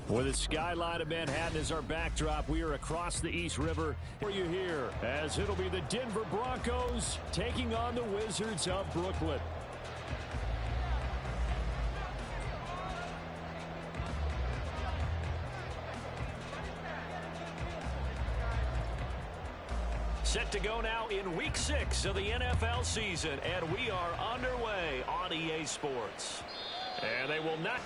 With the skyline of Manhattan as our backdrop, we are across the East River for you here, as it'll be the Denver Broncos taking on the Wizards of Brooklyn. Set to go now in Week 6 of the NFL season, and we are underway on EA Sports. And they will not...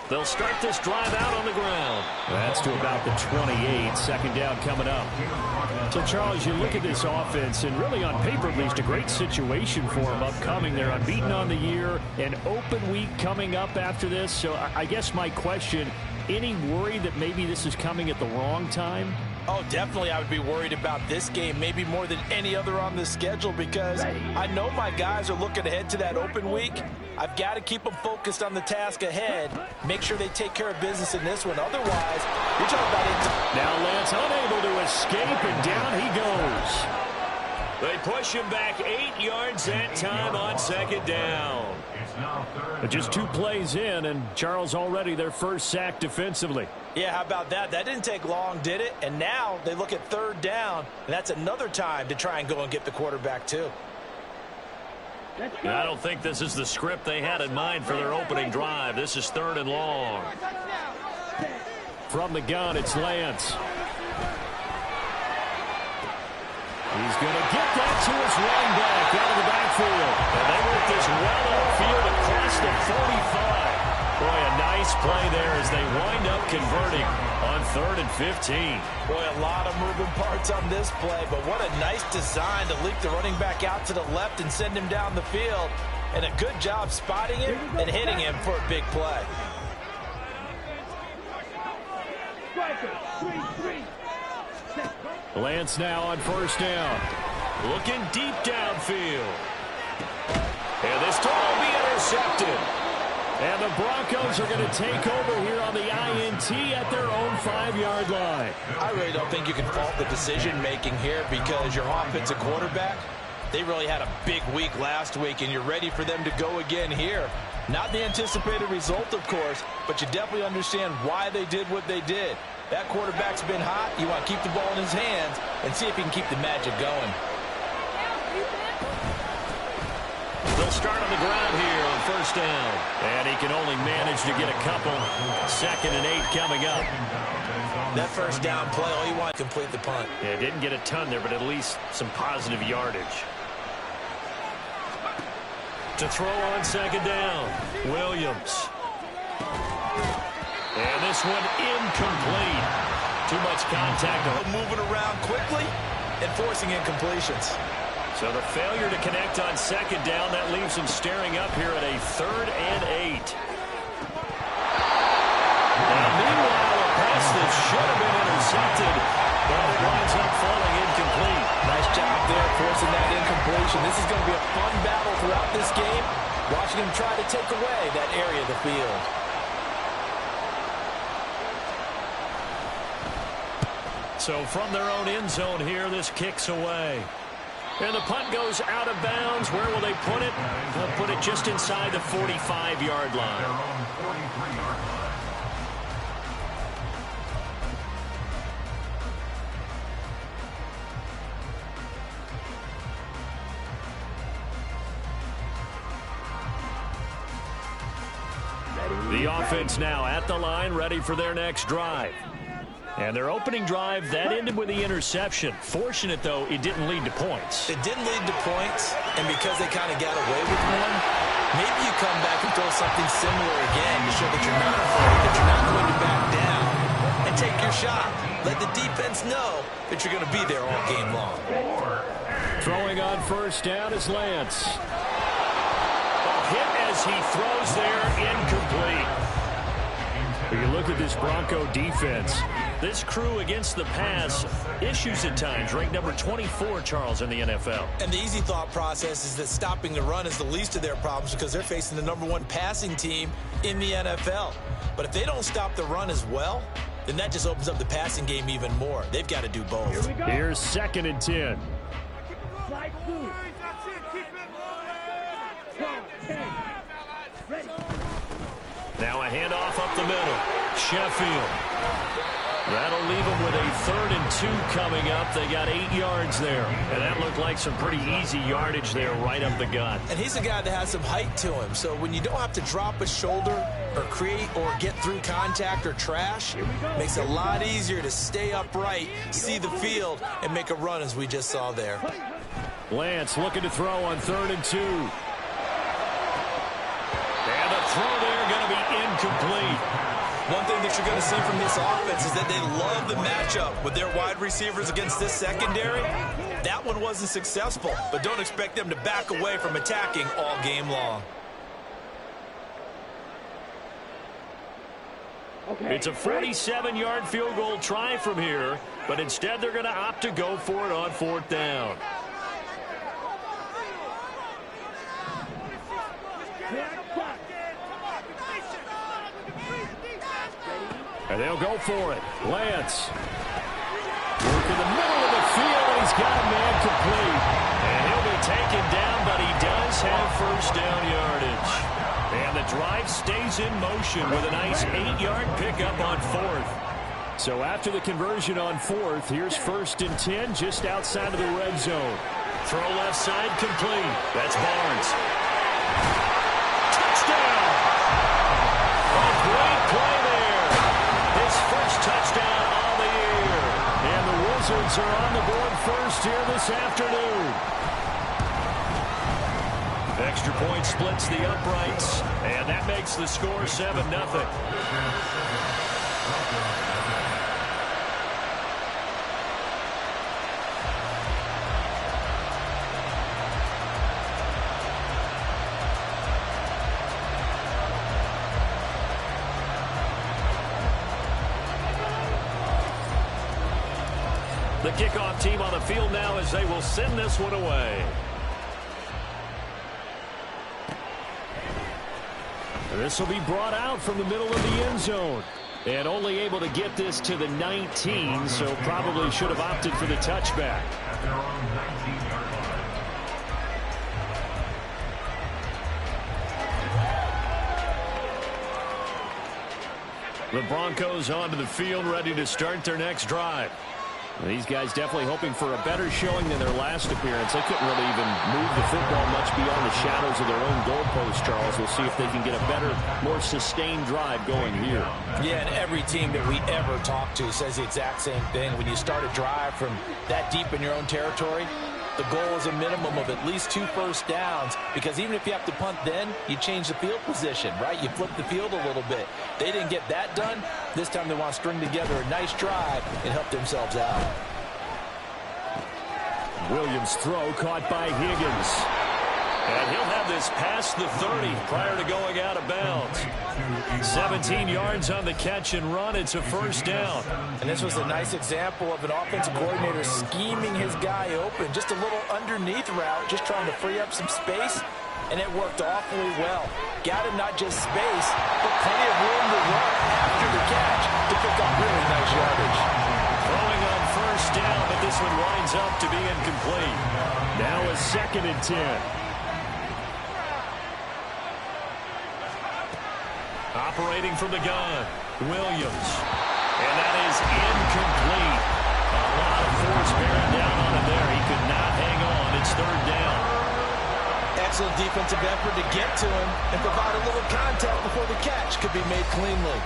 They'll start this drive out on the ground. That's to about the 28. Second down coming up. So, Charles, you look at this offense, and really on paper, at least, a great situation for them upcoming. They're unbeaten on the year, an open week coming up after this. So I guess my question, any worry that maybe this is coming at the wrong time? Oh, definitely I would be worried about this game, maybe more than any other on the schedule, because I know my guys are looking ahead to that open week. I've got to keep them focused on the task ahead, make sure they take care of business in this one. Otherwise, you're talking about it. Now Lance unable to escape, and down he goes. They push him back 8 yards that time on second down. But just 2 plays in, and Charles already their first sack defensively. Yeah, how about that? That didn't take long, did it? And now they look at third down, and that's another time to try and go and get the quarterback too. I don't think this is the script they had in mind for their opening drive. This is 3rd and long. From the gun, it's Lance. He's going to get that to his running back out of the backfield. And they work this well upfield across the 45. Boy, a nice play there as they wind up converting on 3rd and 15. Boy, a lot of moving parts on this play, but what a nice design to leak the running back out to the left and send him down the field. And a good job spotting him and hitting him for a big play. Lance now on 1st down. Looking deep downfield. And this time will be intercepted. And the Broncos are going to take over here on the INT at their own 5-yard line. I really don't think you can fault the decision-making here, because your offensive quarterback, they really had a big week last week, and you're ready for them to go again here. Not the anticipated result, of course, but you definitely understand why they did what they did. That quarterback's been hot. You want to keep the ball in his hands and see if he can keep the magic going. They'll start on the ground here on 1st down. And he can only manage to get a couple. 2nd and 8 coming up. That 1st down play, all you want to complete the punt. Yeah, didn't get a ton there, but at least some positive yardage. To throw on 2nd down, Williams. And this one incomplete. Too much contact. Moving around quickly and forcing incompletions. So the failure to connect on 2nd down, that leaves him staring up here at a 3rd and 8. And meanwhile, a pass that should have been intercepted, but it winds up falling incomplete. Nice job there forcing that incompletion. This is going to be a fun battle throughout this game, watching him try to take away that area of the field. So from their own end zone here, this kicks away. And the punt goes out of bounds. Where will they put it? They'll put it just inside the 45-yard line. The offense now at the line, ready for their next drive. And their opening drive, that ended with the interception. Fortunate, though, it didn't lead to points. It didn't lead to points, and because they kind of got away with one, maybe you come back and throw something similar again to show that you're not afraid, that you're not going to back down, and take your shot. Let the defense know that you're going to be there all game long. Throwing on 1st down is Lance. A hit as he throws there, incomplete. You look at this Bronco defense. This crew against the pass, issues at times, ranked number 24, Charles, in the NFL. And the easy thought process is that stopping the run is the least of their problems because they're facing the #1 passing team in the NFL. But if they don't stop the run as well, then that just opens up the passing game even more. They've got to do both. Here's 2nd and 10. Now a handoff up the middle. Sheffield. That'll leave them with a 3rd and 2 coming up. They got 8 yards there. And that looked like some pretty easy yardage there right up the gut. And he's a guy that has some height to him. So when you don't have to drop a shoulder or create or get through contact or trash, makes it a lot easier to stay upright, see the field, and make a run as we just saw there. Lance looking to throw on 3rd and 2. And the throw there going to be incomplete. One thing that you're going to see from this offense is that they love the matchup with their wide receivers against this secondary. That one wasn't successful, but don't expect them to back away from attacking all game long. It's a 47-yard field goal try from here, but instead they're going to opt to go for it on 4th down. And they'll go for it. Lance. Work in the middle of the field. He's got a man complete. And he'll be taken down, but he does have 1st down yardage. And the drive stays in motion with a nice 8-yard pickup on 4th. So after the conversion on 4th, here's 1st and 10 just outside of the red zone. Throw left side complete. That's Barnes. Touchdown! A great play there. His first touchdown on the year. And the Wizards are on the board first here this afternoon. Extra point splits the uprights, and that makes the score 7-0. The kickoff team on the field now as they will send this one away. This will be brought out from the middle of the end zone. And only able to get this to the 19, so probably should have opted for the touchback. The Broncos onto the field, ready to start their next drive. These guys definitely hoping for a better showing than their last appearance. They couldn't really even move the football much beyond the shadows of their own goalpost, Charles. We'll see if they can get a better, more sustained drive going here. Yeah, and every team that we ever talk to says the exact same thing. When you start a drive from that deep in your own territory, the goal is a minimum of at least 2 first downs, because even if you have to punt then, you change the field position, right? You flip the field a little bit. They didn't get that done. This time they want to string together a nice drive and help themselves out. Williams' throw caught by Higgins. And he'll have this past the 30 prior to going out of bounds. 17 yards on the catch and run. It's a first down. And this was a nice example of an offensive coordinator scheming his guy open. Just a little underneath route, just trying to free up some space. And it worked awfully well. Got him not just space, but plenty of room to run after the catch to pick up really nice yardage. Throwing on first down, but this one winds up to be incomplete. Now a 2nd and 10. Operating from the gun, Williams. And that is incomplete. A lot of force bearing down on him there. He could not hang on. It's 3rd down. Excellent defensive effort to get to him and provide a little contact before the catch could be made cleanly.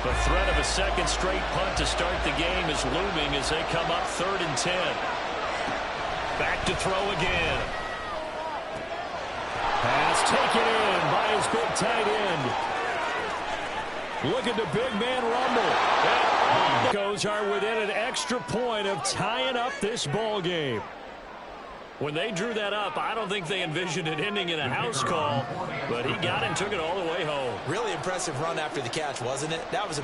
The threat of a second straight punt to start the game is looming as they come up 3rd and 10. Back to throw again. Pass taken in by his big tight end. Look at the big man rumble. And Broncos are within an extra point of tying up this ball game. When they drew that up, I don't think they envisioned it ending in a house call, but he got it and took it all the way home. Really impressive run after the catch, wasn't it? That was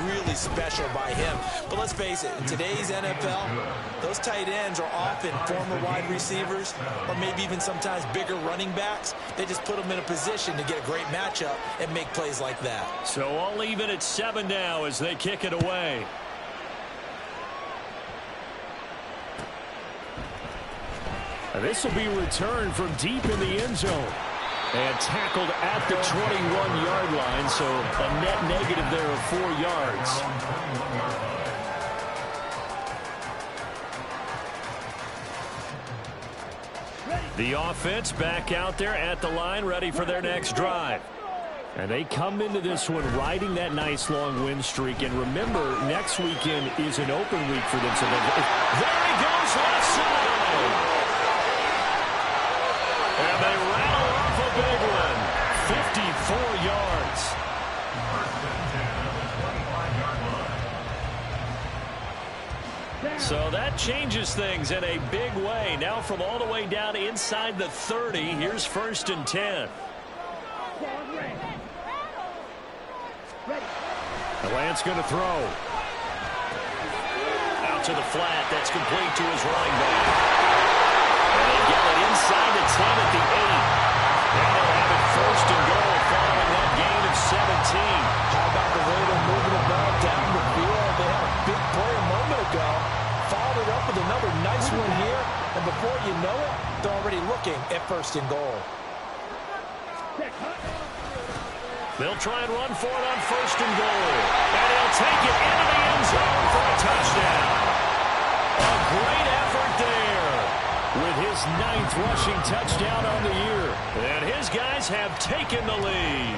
really special by him. But let's face it, in today's NFL, those tight ends are often former wide receivers or maybe even sometimes bigger running backs. They just put them in a position to get a great matchup and make plays like that. So all even at 7 now as they kick it away. This will be returned from deep in the end zone. And tackled at the 21-yard line, so a net negative there of 4 yards. The offense back out there at the line, ready for their next drive. And they come into this one riding that nice long win streak. And remember, next weekend is an open week for them. So there he goes, left side. And they rattle off a big one. 54 yards. So that changes things in a big way. Now from all the way down inside the 30, here's 1st and 10. Lance going to throw. Out to the flat. That's complete to his running back. And they get it inside the 10 at the 8. And they'll have it 1st and goal following that gain of 17. How about the way they're moving the ball down the field? They had a big play a moment ago. Followed it up with another nice one here. And before you know it, they're already looking at 1st and goal. They'll try and run for it on 1st and goal. And he'll take it into the end zone for a touchdown. A great effort there with his 9th rushing touchdown on the year. And his guys have taken the lead.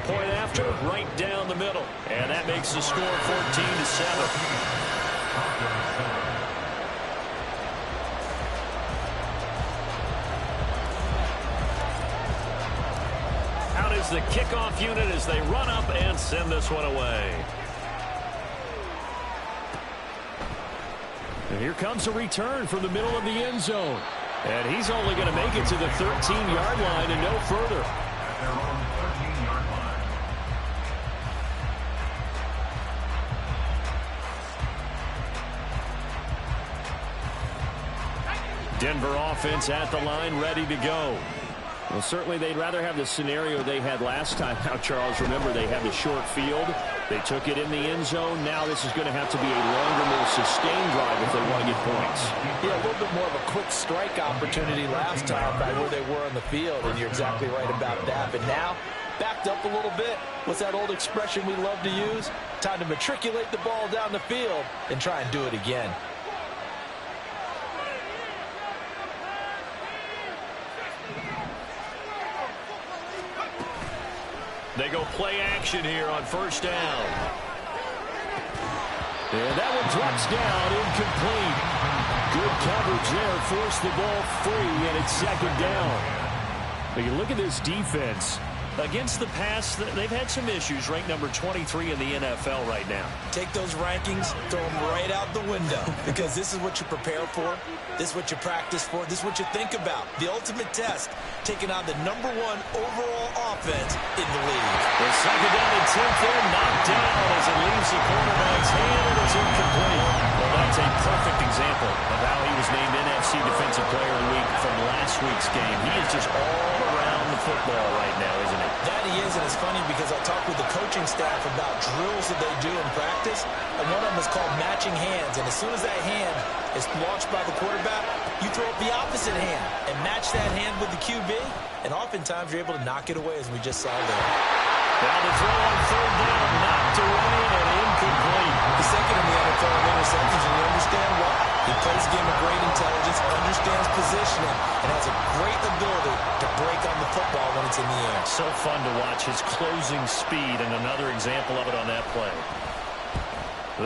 Point after, right down the middle. And that makes the score 14-7. The kickoff unit as they run up and send this one away. And here comes a return from the middle of the end zone. And he's only going to make it to the 13-yard line and no further. Denver offense at the line, ready to go. Well, certainly they'd rather have the scenario they had last time. Now, Charles, remember, they had the short field. They took it in the end zone. Now this is going to have to be a longer, more sustained drive if they want to get points. Yeah, a little bit more of a quick strike opportunity last time by where they were on the field, and you're exactly right about that. But now, backed up a little bit. What's that old expression we love to use? Time to matriculate the ball down the field and try and do it again. They go play action here on 1st down. And that one drops down, incomplete. Good coverage there, forced the ball free, and it's 2nd down. But you look at this defense. Against the pass, they've had some issues. Ranked number 23 in the NFL right now. Take those rankings, throw them right out the window, because this is what you prepare for. This is what you practice for. This is what you think about. The ultimate test, taking on the #1 overall offense in the league. The 2nd down and 10th there, knocked down as it leaves the quarterback's hand, and it's incomplete. Well, that's a perfect example of how he was named NFC Defensive Player of the Week from last week's game. He is just all around the football right now, isn't he? That he is, and it's funny because I talked with the coaching staff about drills that they do in practice, and one of them is called matching hands. And as soon as that hand is launched by the quarterback, you throw up the opposite hand and match that hand with the QB, and oftentimes you're able to knock it away, as we just saw there. Now the throw on 3rd down, knocked away and incomplete. The 2nd in the NFL in interceptions, and you understand why. He plays a game of great intelligence, understands positioning, and has a great ability to break on the football when it's in the air. So fun to watch his closing speed, and another example of it on that play.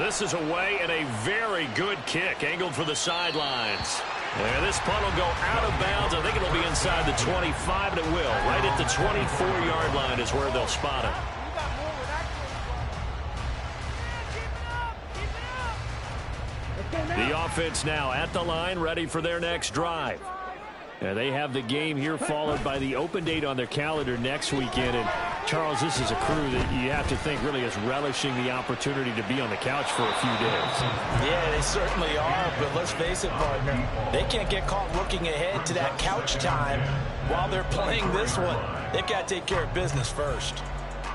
This is away, and a very good kick, angled for the sidelines. And this punt will go out of bounds. I think it'll be inside the 25, and it will. Right at the 24-yard line is where they'll spot it. The offense now at the line, ready for their next drive. And they have the game here followed by the open date on their calendar next weekend. And, Charles, this is a crew that you have to think really is relishing the opportunity to be on the couch for a few days. Yeah, they certainly are, but let's face it, partner. They can't get caught looking ahead to that couch time while they're playing this one. They've got to take care of business first.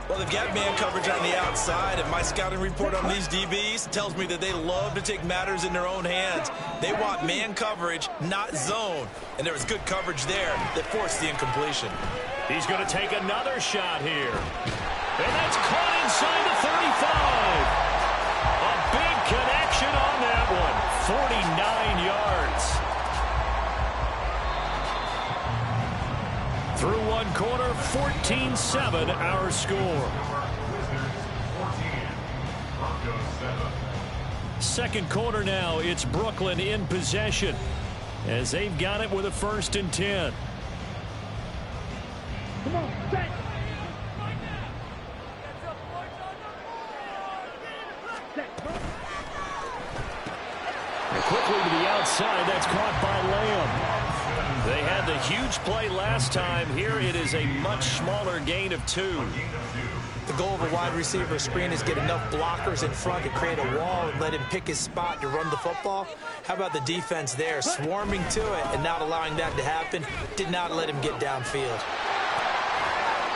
Well, they've got man coverage on the outside, and my scouting report on these DBs tells me that they love to take matters in their own hands. They want man coverage, not zone. And there was good coverage there that forced the incompletion. He's going to take another shot here. And that's caught inside the 35. A big connection on that one. 49 yards. Through one quarter, 14-7 our score. Second quarter now, it's Brooklyn in possession as they've got it with a 1st and 10. Come on, set. And quickly to the outside, that's caught by Lamb. They had the huge play last time. Here it is a much smaller gain of 2. The goal of a wide receiver screen is get enough blockers in front to create a wall and let him pick his spot to run the football. How about the defense there, swarming to it and not allowing that to happen? Did not let him get downfield.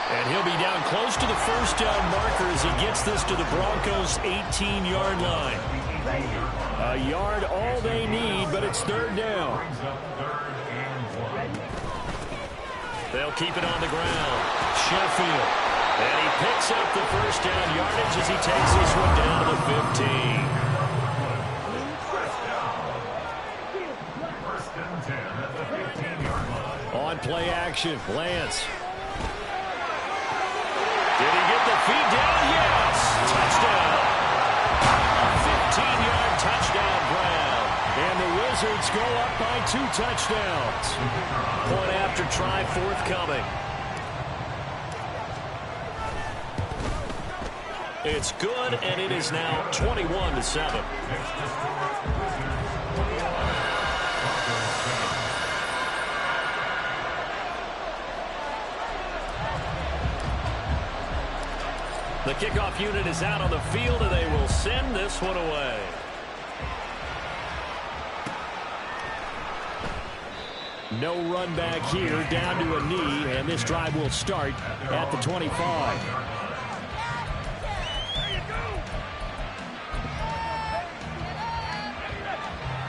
And he'll be down close to the first down marker as he gets this to the Broncos' 18-yard line. A yard all they need, but it's 3rd down. They'll keep it on the ground. Sheffield. And he picks up the first down yardage as he takes this one down to the 15. On play action, Lance. Did he get the feet down? Yes! Touchdown. A 15-yard touchdown Brown. And the Wizards go up by 2 touchdowns. Point after try forthcoming. It's good, and it is now 21-7. The kickoff unit is out on the field, and they will send this one away. No run back here, down to a knee, and this drive will start at the 25.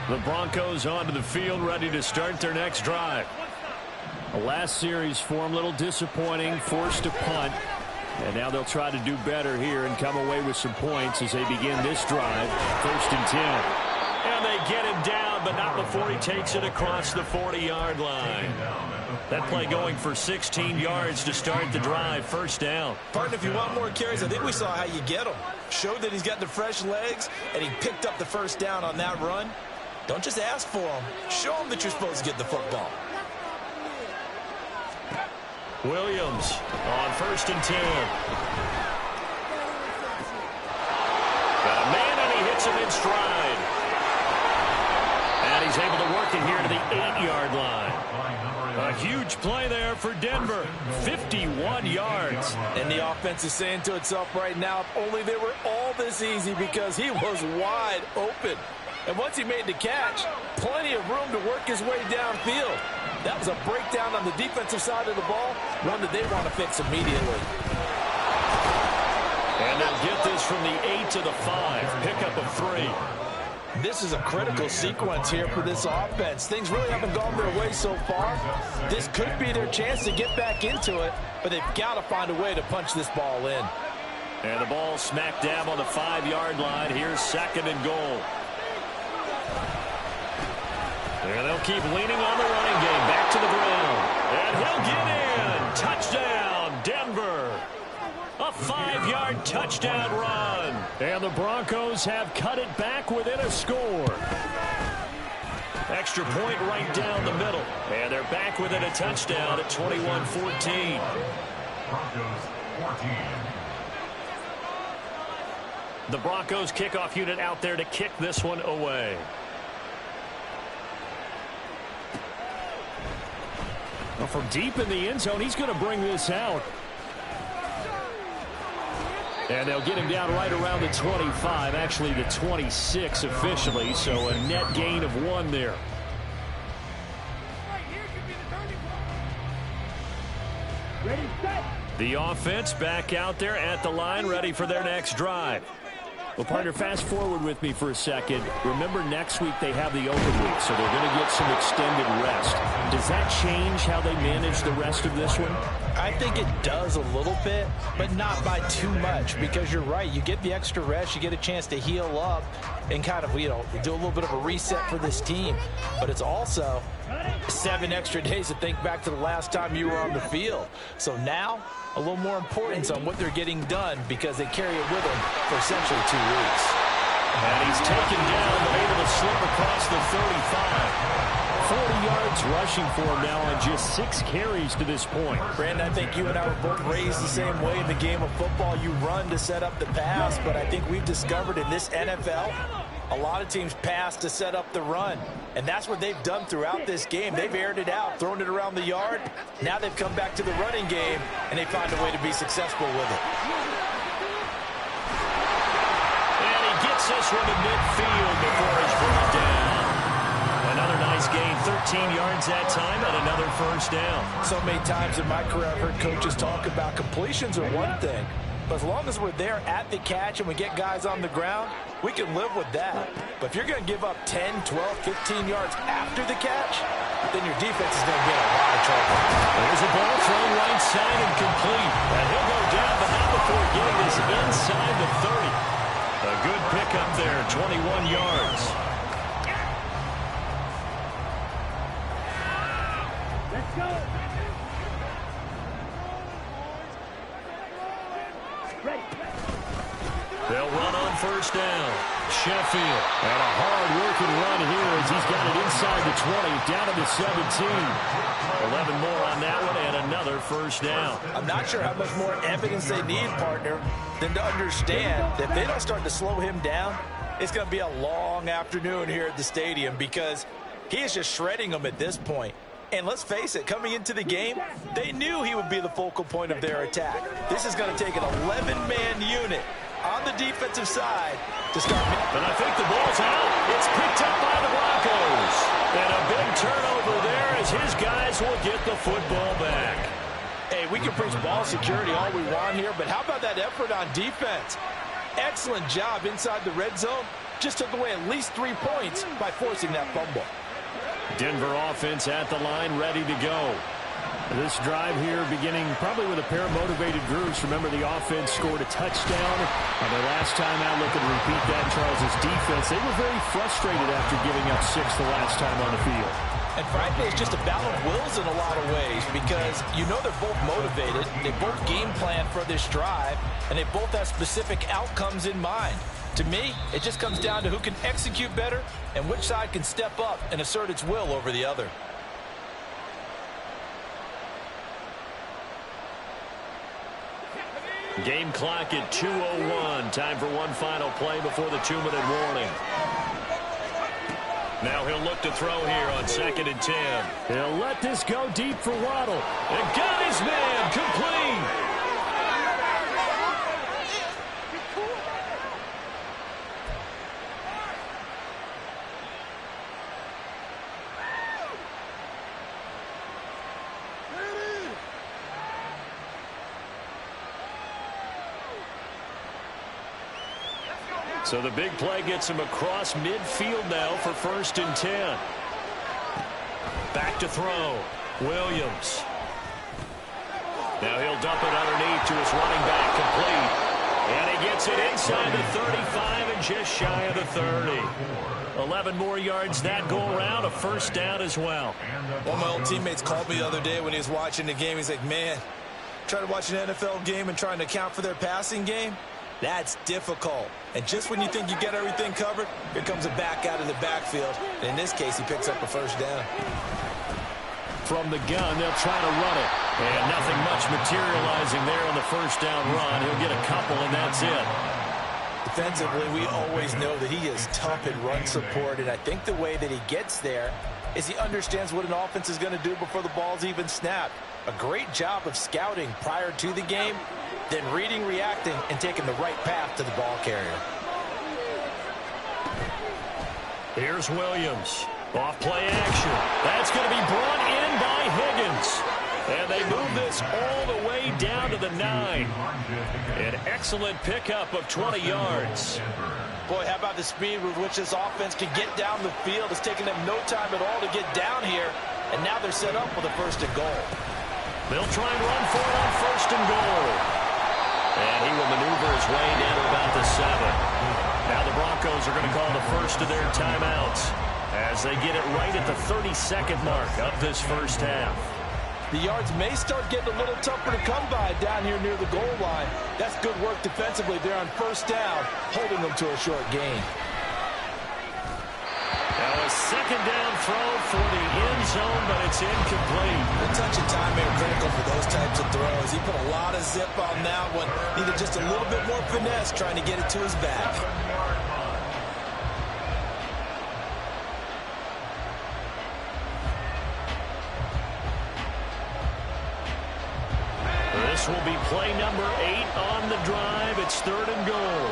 The Broncos onto the field, ready to start their next drive. The last series for them, a little disappointing, forced to punt. And now they'll try to do better here and come away with some points as they begin this drive. 1st and 10. And they get him down, but not before he takes it across the 40-yard line. That play going for 16 yards to start the drive. 1st down. Partner, if you want more carries, I think we saw how you get them. Showed that he's got the fresh legs, and he picked up the 1st down on that run. Don't just ask for them. Show them that you're supposed to get the football. Williams on 1st and 10. Got a man, and he hits him in stride. And he's able to work it here to the 8-yard line. A huge play there for Denver. 51 yards. And the offense is saying to itself right now, if only they were all this easy, because he was wide open. And once he made the catch, plenty of room to work his way downfield. That was a breakdown on the defensive side of the ball, one that they want to fix immediately. And they'll get this from the 8 to the 5. Pickup of 3. This is a critical sequence here for this offense. Things really haven't gone their way so far. This could be their chance to get back into it, but they've got to find a way to punch this ball in. And the ball smack dab on the 5-yard line. Here's 2nd and goal. And they'll keep leaning on the running game. Back to the ground. And he'll get in. Touchdown, Denver. A 5-yard touchdown run. And the Broncos have cut it back within a score. Extra point right down the middle. And they're back within a touchdown at 21-14. The Broncos kickoff unit out there to kick this one away. Well, from deep in the end zone, he's going to bring this out. And they'll get him down right around the 25, actually the 26 officially, so a net gain of 1 there. Ready, set. The offense back out there at the line, ready for their next drive. Well, partner, fast forward with me for a second. Remember, next week they have the open week, so they're going to get some extended rest. Does that change how they manage the rest of this one? I think it does a little bit, but not by too much, because you're right. You get the extra rest, you get a chance to heal up and kind of, do a little bit of a reset for this team. But it's also 7 extra days to think back to the last time you were on the field. So now, a little more importance on what they're getting done because they carry it with them for essentially 2 weeks. And he's taken down, but able to slip across the 35. 40 yards rushing for him now on just 6 carries to this point. Brandon, I think you and I were both raised the same way in the game of football. You run to set up the pass, but I think we've discovered in this NFL, a lot of teams pass to set up the run. And that's what they've done throughout this game. They've aired it out, thrown it around the yard. Now they've come back to the running game, and they find a way to be successful with it. And he gets this one to midfield before he's brought down. Another nice gain, 13 yards that time, and another first down. So many times in my career, I've heard coaches talk about completions are one thing. But as long as we're there at the catch and we get guys on the ground, we can live with that. But if you're going to give up 10, 12, 15 yards after the catch, then your defense is going to get a lot of trouble. There's a ball thrown right side and complete. And he'll go down, but not before getting this inside the 30. A good pickup there, 21 yards. Let's go. Ready. They'll run on first down. Sheffield. And a hard-working run here as he's got it inside the 20, down to the 17. 11 more on that one, and another first down. I'm not sure how much more evidence they need, partner, than to understand that if they don't start to slow him down, it's going to be a long afternoon here at the stadium because he is just shredding them at this point. And let's face it, coming into the game, they knew he would be the focal point of their attack. This is going to take an 11-man unit on the defensive side to start. But I think the ball's out. It's picked up by the Broncos. And a big turnover there as his guys will get the football back. Hey, we can preach ball security all we want here, but how about that effort on defense? Excellent job inside the red zone. Just took away at least 3 points by forcing that fumble. Denver offense at the line, ready to go. This drive here beginning probably with a pair of motivated groups. Remember, the offense scored a touchdown. Their last time out, looking to repeat that. Charles' defense, they were very frustrated after giving up 6 the last time on the field. And frankly, it's just a battle of wills in a lot of ways because you know they're both motivated. They both game plan for this drive, and they both have specific outcomes in mind. To me, it just comes down to who can execute better and which side can step up and assert its will over the other. Game clock at 2:01. Time for one final play before the 2-minute warning. Now he'll look to throw here on 2nd and 10. He'll let this go deep for Waddle. And got his man complete. So the big play gets him across midfield now for 1st and 10. Back to throw. Williams. Now he'll dump it underneath to his running back, complete. And he gets it inside the 35 and just shy of the 30. 11 more yards that go around, a first down as well. One of my old teammates called me the other day when he was watching the game. He's like, man, trying to watch an NFL game and trying to account for their passing game? That's difficult. And just when you think you get everything covered, here comes a back out of the backfield. And in this case, he picks up a first down. From the gun, they'll try to run it. And nothing much materializing there on the first down run. He'll get a couple, and that's it. defensively, we always know that he is tough in run support, and I think the way that he gets there is he understands what an offense is going to do before the ball's even snapped. A great job of scouting prior to the game, then reading, reacting, and taking the right path to the ball carrier. Here's Williams. Off play action. That's going to be brought in by Higgins. And they move this all the way down to the 9. An excellent pickup of 20 yards. Boy, how about the speed with which this offense can get down the field? It's taken them no time at all to get down here. And now they're set up with a 1st and goal. They'll try and run for it on 1st and goal. And he will maneuver his way down to about the 7. Now the Broncos are going to call the first of their timeouts as they get it right at the 32nd mark of this first half. The yards may start getting a little tougher to come by down here near the goal line. That's good work defensively there on 1st down, holding them to a short gain. Now a 2nd down throw for the end zone, but it's incomplete. The touch and time are critical for those types of throws. He put a lot of zip on that one. Needed just a little bit more finesse trying to get it to his back. This will be play number 8 on the drive. It's 3rd and goal.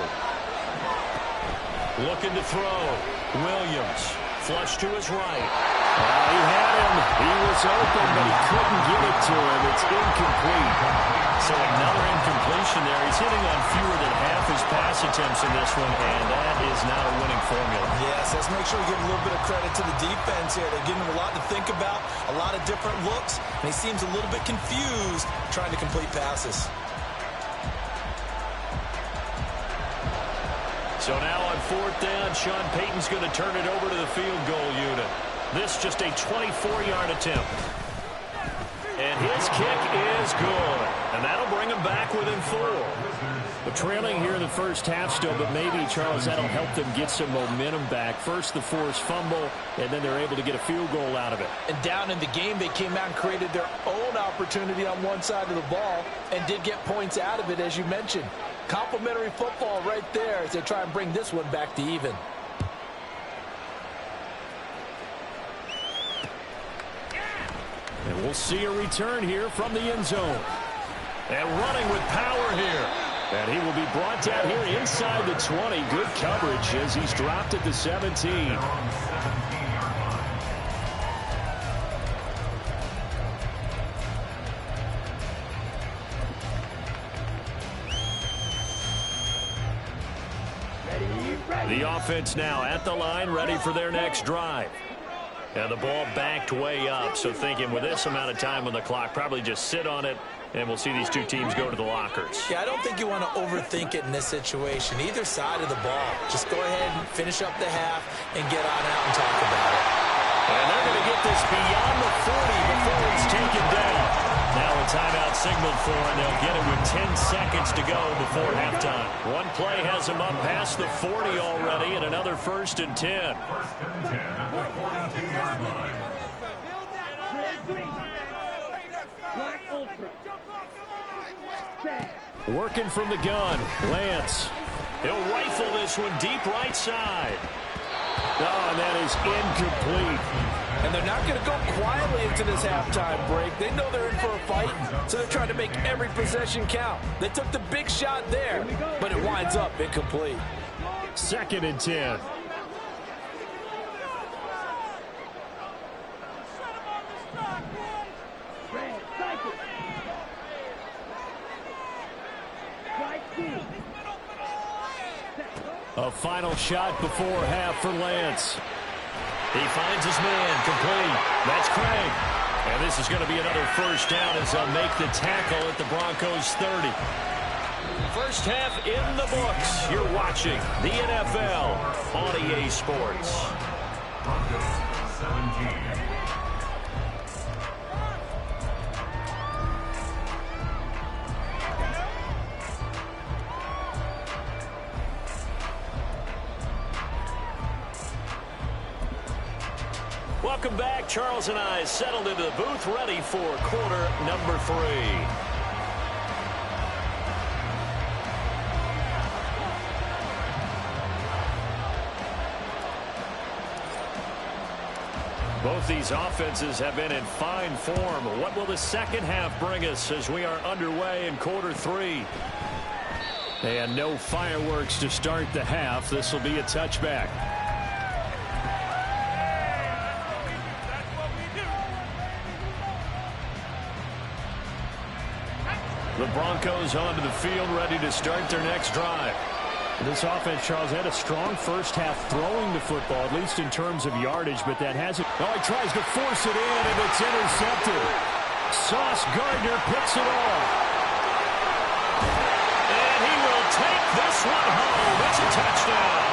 Looking to throw. Williams. Flush to his right. He had him. He was open, but he couldn't get it to him. It's incomplete. So another incompletion there. He's hitting on fewer than half his pass attempts in this one, and that is not a winning formula. Yes, let's make sure we give a little bit of credit to the defense here. They're giving him a lot to think about, a lot of different looks, and he seems a little bit confused trying to complete passes. So now on 4th down, Sean Payton's going to turn it over to the field goal unit. This just a 24-yard attempt. And his kick is good. And that'll bring him back within 4. But trailing here in the first half still, but maybe, Charles, that'll help them get some momentum back. First the forced fumble, and then they're able to get a field goal out of it. And down in the game, they came out and created their own opportunity on one side of the ball and did get points out of it, as you mentioned. Complimentary football right there as they try and bring this one back to even. And we'll see a return here from the end zone. And running with power here. And he will be brought down here inside the 20. Good coverage as he's dropped at the 17. The offense now at the line, ready for their next drive. And the ball backed way up, so thinking with this amount of time on the clock, probably just sit on it, and we'll see these two teams go to the lockers. Yeah, I don't think you want to overthink it in this situation. Either side of the ball. Just go ahead and finish up the half and get on out and talk about it. And they're going to get this beyond the 40 before it's taken down. Now a timeout signaled for, and they'll get it with 10 seconds to go before halftime. One play has them up past the 40 already, and another 1st and 10. Working from the gun, Lance. He'll rifle this one deep right side. Oh, and that is incomplete. And they're not going to go quietly into this halftime break. They know they're in for a fight, so they're trying to make every possession count. They took the big shot there, but it winds up incomplete. 2nd and 10. A final shot before half for Lance. He finds his man, complete. That's Craig. And this is going to be another 1st down as they'll make the tackle at the Broncos 30. First half in the books. You're watching the NFL on EA Sports. Broncos 17. Welcome back. Charles and I settled into the booth, ready for quarter number 3. Both these offenses have been in fine form. What will the second half bring us as we are underway in quarter 3? And no fireworks to start the half. This will be a touchback. The Broncos onto the field, ready to start their next drive. This offense, Charles, had a strong first half throwing the football, at least in terms of yardage, but that hasn't. Oh, he tries to force it in, and it's intercepted. Sauce Gardner picks it off. And he will take this one home. It's a touchdown.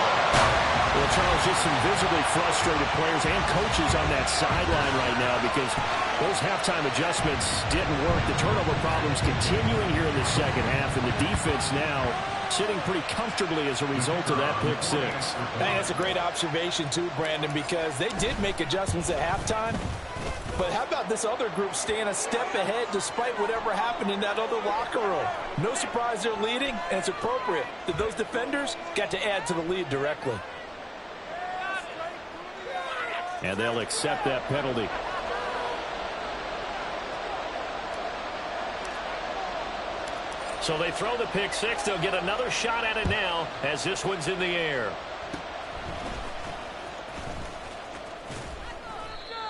Well, Charles, just some visibly frustrated players and coaches on that sideline right now because those halftime adjustments didn't work. The turnover problems continuing here in the second half, and the defense now sitting pretty comfortably as a result of that pick 6. That's a great observation, too, Brandon, because they did make adjustments at halftime. But how about this other group staying a step ahead despite whatever happened in that other locker room? No surprise they're leading, and it's appropriate that those defenders got to add to the lead directly. And they'll accept that penalty. So they throw the pick 6. They'll get another shot at it now as this one's in the air.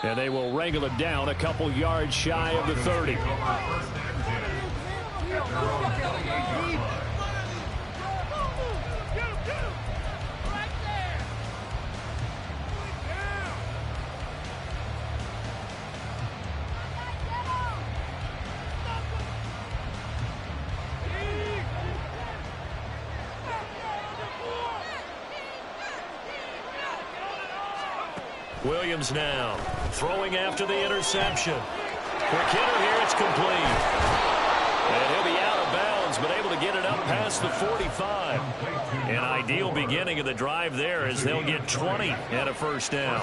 And they will wrangle it down a couple yards shy of the 30. Williams now throwing after the interception. Quick hitter here, it's complete. And he'll be out of bounds, but able to get it up past the 45. An ideal beginning of the drive there as they'll get 20 and a first down.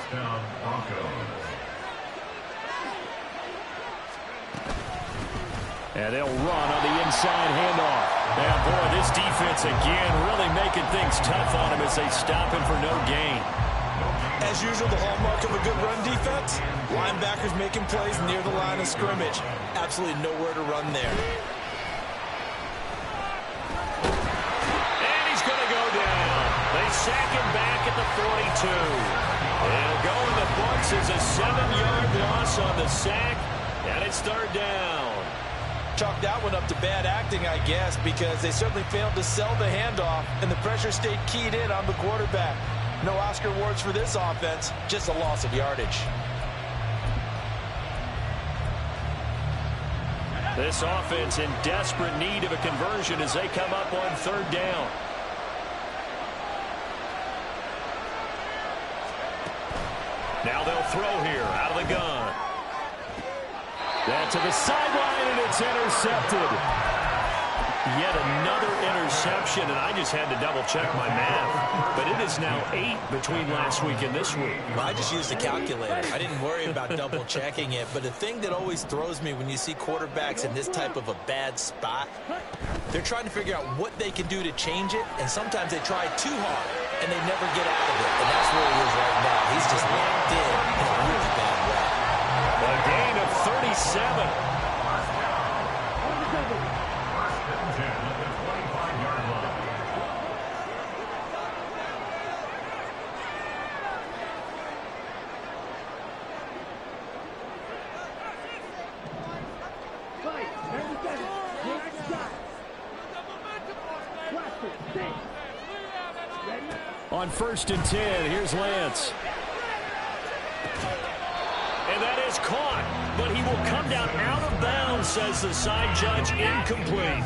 And they'll run on the inside handoff. And boy, this defense again really making things tough on him as they stop him for no gain. As usual, the hallmark of a good run defense, linebackers making plays near the line of scrimmage. Absolutely nowhere to run there. And he's going to go down. They sack him back at the 42. They'll go in the books as a 7-yard loss on the sack, and it's third down. Chalk that one up to bad acting, I guess, because they certainly failed to sell the handoff, and the pressure stayed keyed in on the quarterback. No Oscar awards for this offense, just a loss of yardage. This offense in desperate need of a conversion as they come up on third down. Now they'll throw here out of the gun. That to the sideline, and it's intercepted. Yet another interception, and I just had to double-check my math. But it is now 8 between last week and this week. Well, I just used a calculator. I didn't worry about double-checking it. But the thing that always throws me when you see quarterbacks in this type of a bad spot, they're trying to figure out what they can do to change it, and sometimes they try too hard, and they never get out of it. And that's where he is right now. He's just locked in a really bad way. A gain of 37. On 1st and 10, here's Lance. And that is caught, but he will come down out of bounds, says the side judge, incomplete.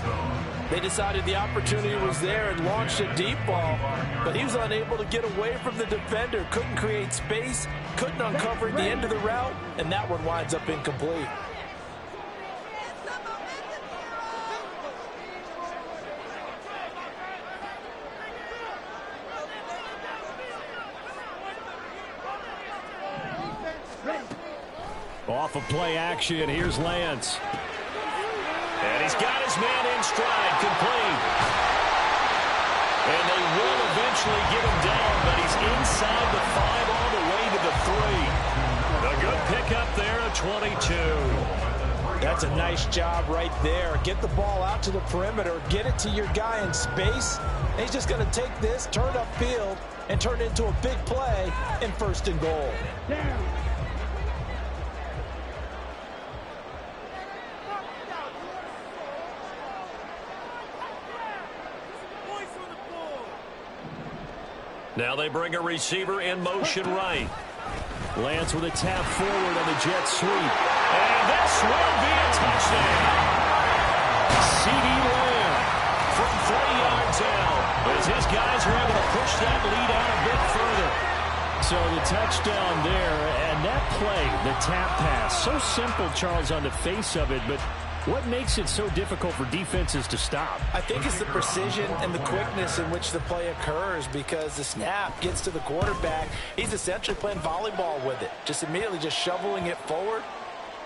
They decided the opportunity was there and launched a deep ball, but he was unable to get away from the defender, couldn't create space, couldn't uncover the end of the route, and that one winds up incomplete. Off of play action, here's Lance. And he's got his man in stride, complete. And they will eventually get him down, but he's inside the 5 all the way to the 3. The 22. That's a nice job right there. Get the ball out to the perimeter, get it to your guy in space, and he's just going to take this, turn upfield, and turn it into a big play in 1st and goal. Down. Now they bring a receiver in motion right. Lance with a tap forward on the jet sweep. And this will be a touchdown. C.D. Lamb from 30 yards out as his guys are able to push that lead out a bit further. So the touchdown there, and that play, the tap pass, so simple, Charles, on the face of it, but what makes it so difficult for defenses to stop? I think it's the precision and the quickness in which the play occurs, because the snap gets to the quarterback. He's essentially playing volleyball with it, just immediately just shoveling it forward.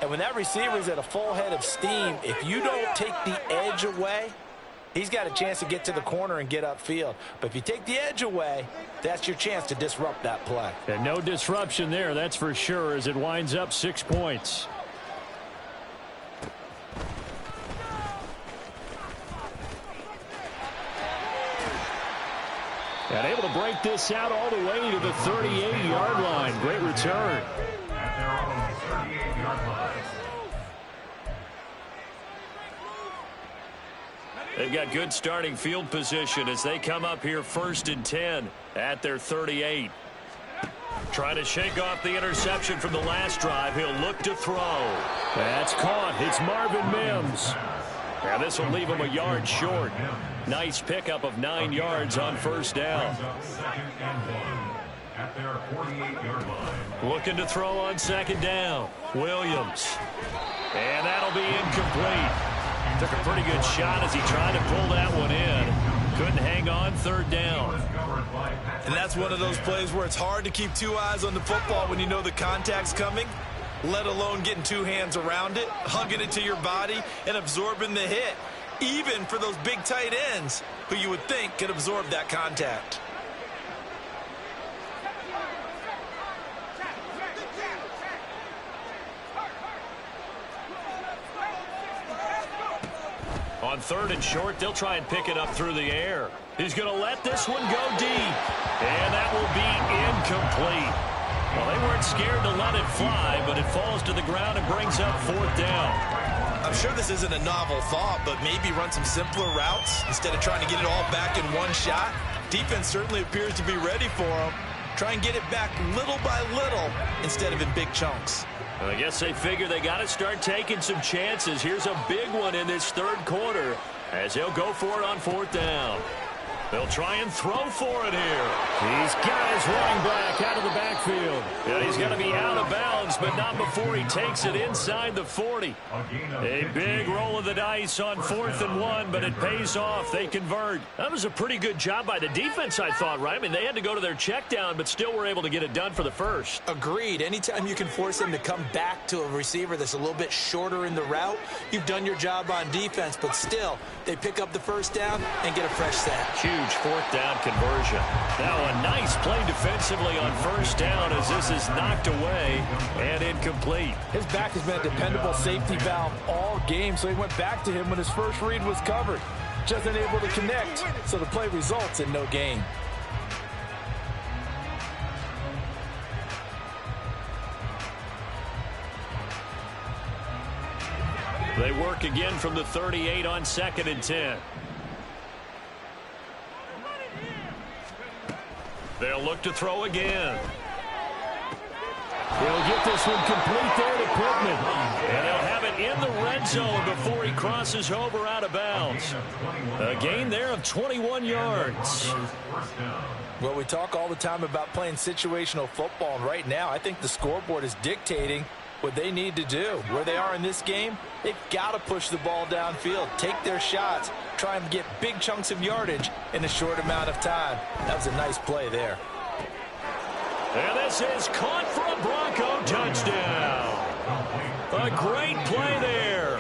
And when that receiver is at a full head of steam, if you don't take the edge away, he's got a chance to get to the corner and get upfield. But if you take the edge away, that's your chance to disrupt that play. And no disruption there, that's for sure, as it winds up 6 points. And able to break this out all the way to the 38-yard line. Great return. They've got good starting field position as they come up here 1st and 10 at their 38. Trying to shake off the interception from the last drive. He'll look to throw. That's caught. It's Marvin Mims. And this will leave him a yard short. Nice pickup of 9 yards on 1st down. Looking to throw on 2nd down. Williams. And that'll be incomplete. Took a pretty good shot as he tried to pull that one in. Couldn't hang on 3rd down. And that's one of those plays where it's hard to keep 2 eyes on the football when you know the contact's coming, let alone getting 2 hands around it, hugging it to your body, and absorbing the hit, even for those big tight ends who you would think could absorb that contact. On 3rd and short, they'll try and pick it up through the air. He's going to let this one go deep. And that will be incomplete. Well, they weren't scared to let it fly, but it falls to the ground and brings up 4th down. I'm sure this isn't a novel thought, but maybe run some simpler routes instead of trying to get it all back in one shot. Defense certainly appears to be ready for him. Try and get it back little by little instead of in big chunks. Well, I guess they figure they got to start taking some chances. Here's a big one in this 3rd quarter as they'll go for it on 4th down. They'll try and throw for it here. He's got his running back out of the backfield. And he's going to be out of bounds, but not before he takes it inside the 40. A big roll of the dice on 4th and 1, but it pays off. They convert. That was a pretty good job by the defense, I thought, right? I mean, they had to go to their check down, but still were able to get it done for the first. Agreed. Anytime you can force them to come back to a receiver that's a little bit shorter in the route, you've done your job on defense, but still, they pick up the 1st down and get a fresh set. Huge 4th down conversion. Now a nice play defensively on 1st down as this is knocked away and incomplete. His back has been a dependable safety valve all game, so he went back to him when his first read was covered. Just unable to connect, so the play results in no gain. They work again from the 38 on 2nd and 10. They'll look to throw again. He'll get this one complete there to Pittman. And he'll have it in the red zone before he crosses over out of bounds. A gain there of 21 yards. Well, we talk all the time about playing situational football, and right now I think the scoreboard is dictating what they need to do. Where they are in this game, they've got to push the ball downfield, take their shots, try and get big chunks of yardage in a short amount of time. That was a nice play there. And this is caught for a Bronco touchdown. A great play there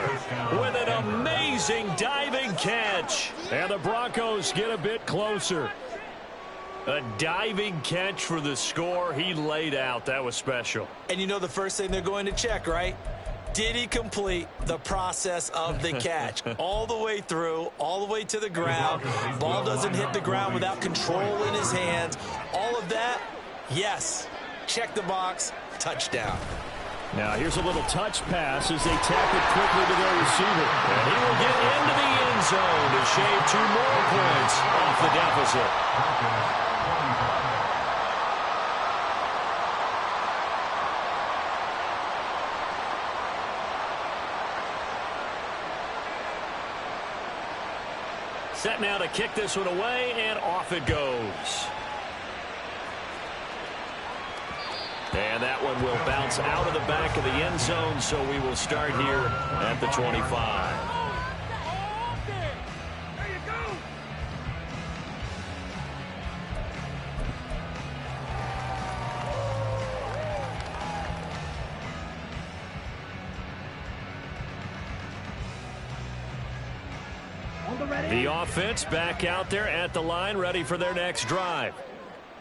with an amazing diving catch. And the Broncos get a bit closer. A diving catch for the score. He laid out. That was special. And you know the first thing they're going to check, right? Did he complete the process of the catch? All the way through, all the way to the ground. Ball doesn't hit the ground without control in his hands. All of that, yes. Check the box, touchdown. Now here's a little touch pass as they tap it quickly to their receiver. And he will get into the end zone to shave 2 more points off the deficit. Set now to kick this one away, and off it goes. And that one will bounce out of the back of the end zone, so we will start here at the 25. The offense back out there at the line, ready for their next drive.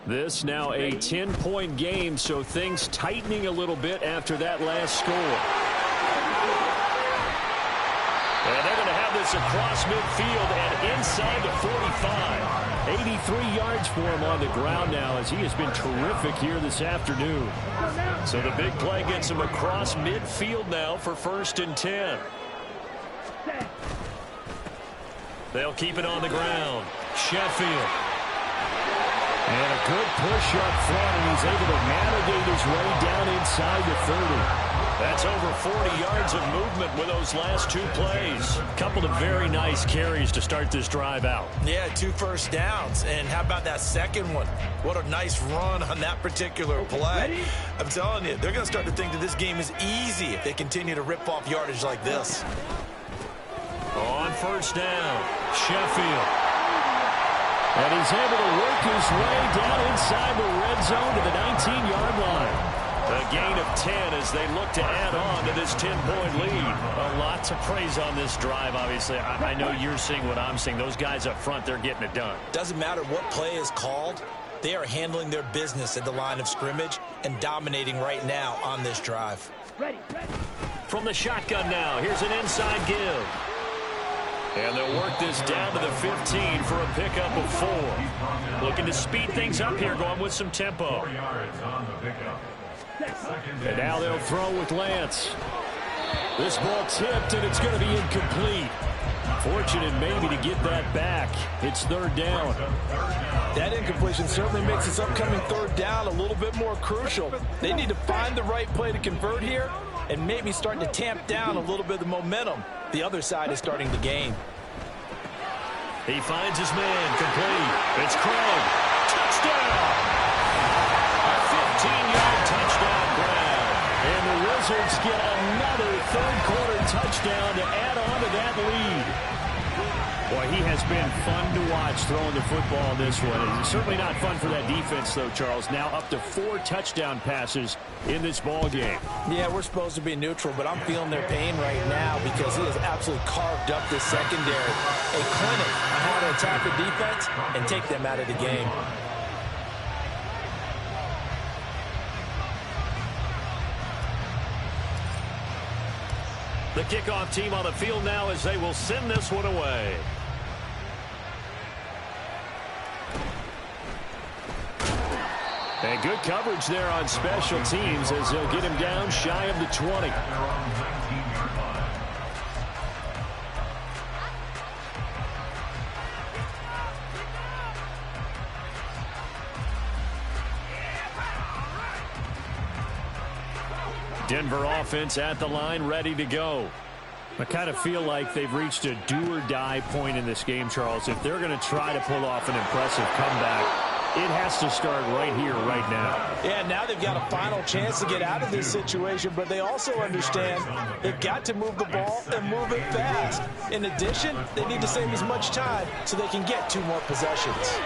This now a 10-point game, so things tightening a little bit after that last score. And they're going to have this across midfield and inside the 45. 83 yards for him on the ground now, as he has been terrific here this afternoon. So the big play gets him across midfield now for 1st and 10. They'll keep it on the ground. Sheffield. And a good push up front, and he's able to navigate his way down inside the 30. That's over 40 yards of movement with those last 2 plays. A couple of very nice carries to start this drive out. Yeah, 2 first downs. And how about that second one? What a nice run on that particular play. I'm telling you, they're going to start to think that this game is easy if they continue to rip off yardage like this. On 1st down, Sheffield. And he's able to work his way down inside the red zone to the 19-yard line. A gain of 10 as they look to add on to this 10-point lead. A lot to praise on this drive, obviously. I know you're seeing what I'm seeing. Those guys up front, they're getting it done. Doesn't matter what play is called. They are handling their business at the line of scrimmage and dominating right now on this drive. From the shotgun now, here's an inside give. And they'll work this down to the 15 for a pickup of 4. Looking to speed things up here, going with some tempo. And now they'll throw with Lance. This ball tipped, and it's going to be incomplete. Fortunate maybe to get that back. It's 3rd down. That incompletion certainly makes this upcoming 3rd down a little bit more crucial. They need to find the right play to convert here and maybe starting to tamp down a little bit of the momentum the other side is starting to gain. He finds his man, complete. It's Craig. Touchdown! A 15-yard touchdown grab. And the Wizards get another 3rd-quarter touchdown to add on to that lead. Boy, he has been fun to watch throwing the football in this one. It's certainly not fun for that defense, though, Charles. Now up to 4 touchdown passes in this ball game. Yeah, we're supposed to be neutral, but I'm feeling their pain right now because he has absolutely carved up this secondary. A clinic on how to attack the defense and take them out of the game. The kickoff team on the field now as they will send this one away. And good coverage there on special teams as they'll get him down shy of the 20. Denver offense at the line, ready to go. I kind of feel like they've reached a do-or-die point in this game, Charles. If they're going to try to pull off an impressive comeback, it has to start right here, right now. Yeah, now they've got a final chance to get out of this situation, but they also understand they've got to move the ball and move it fast. In addition, they need to save as much time so they can get 2 more possessions.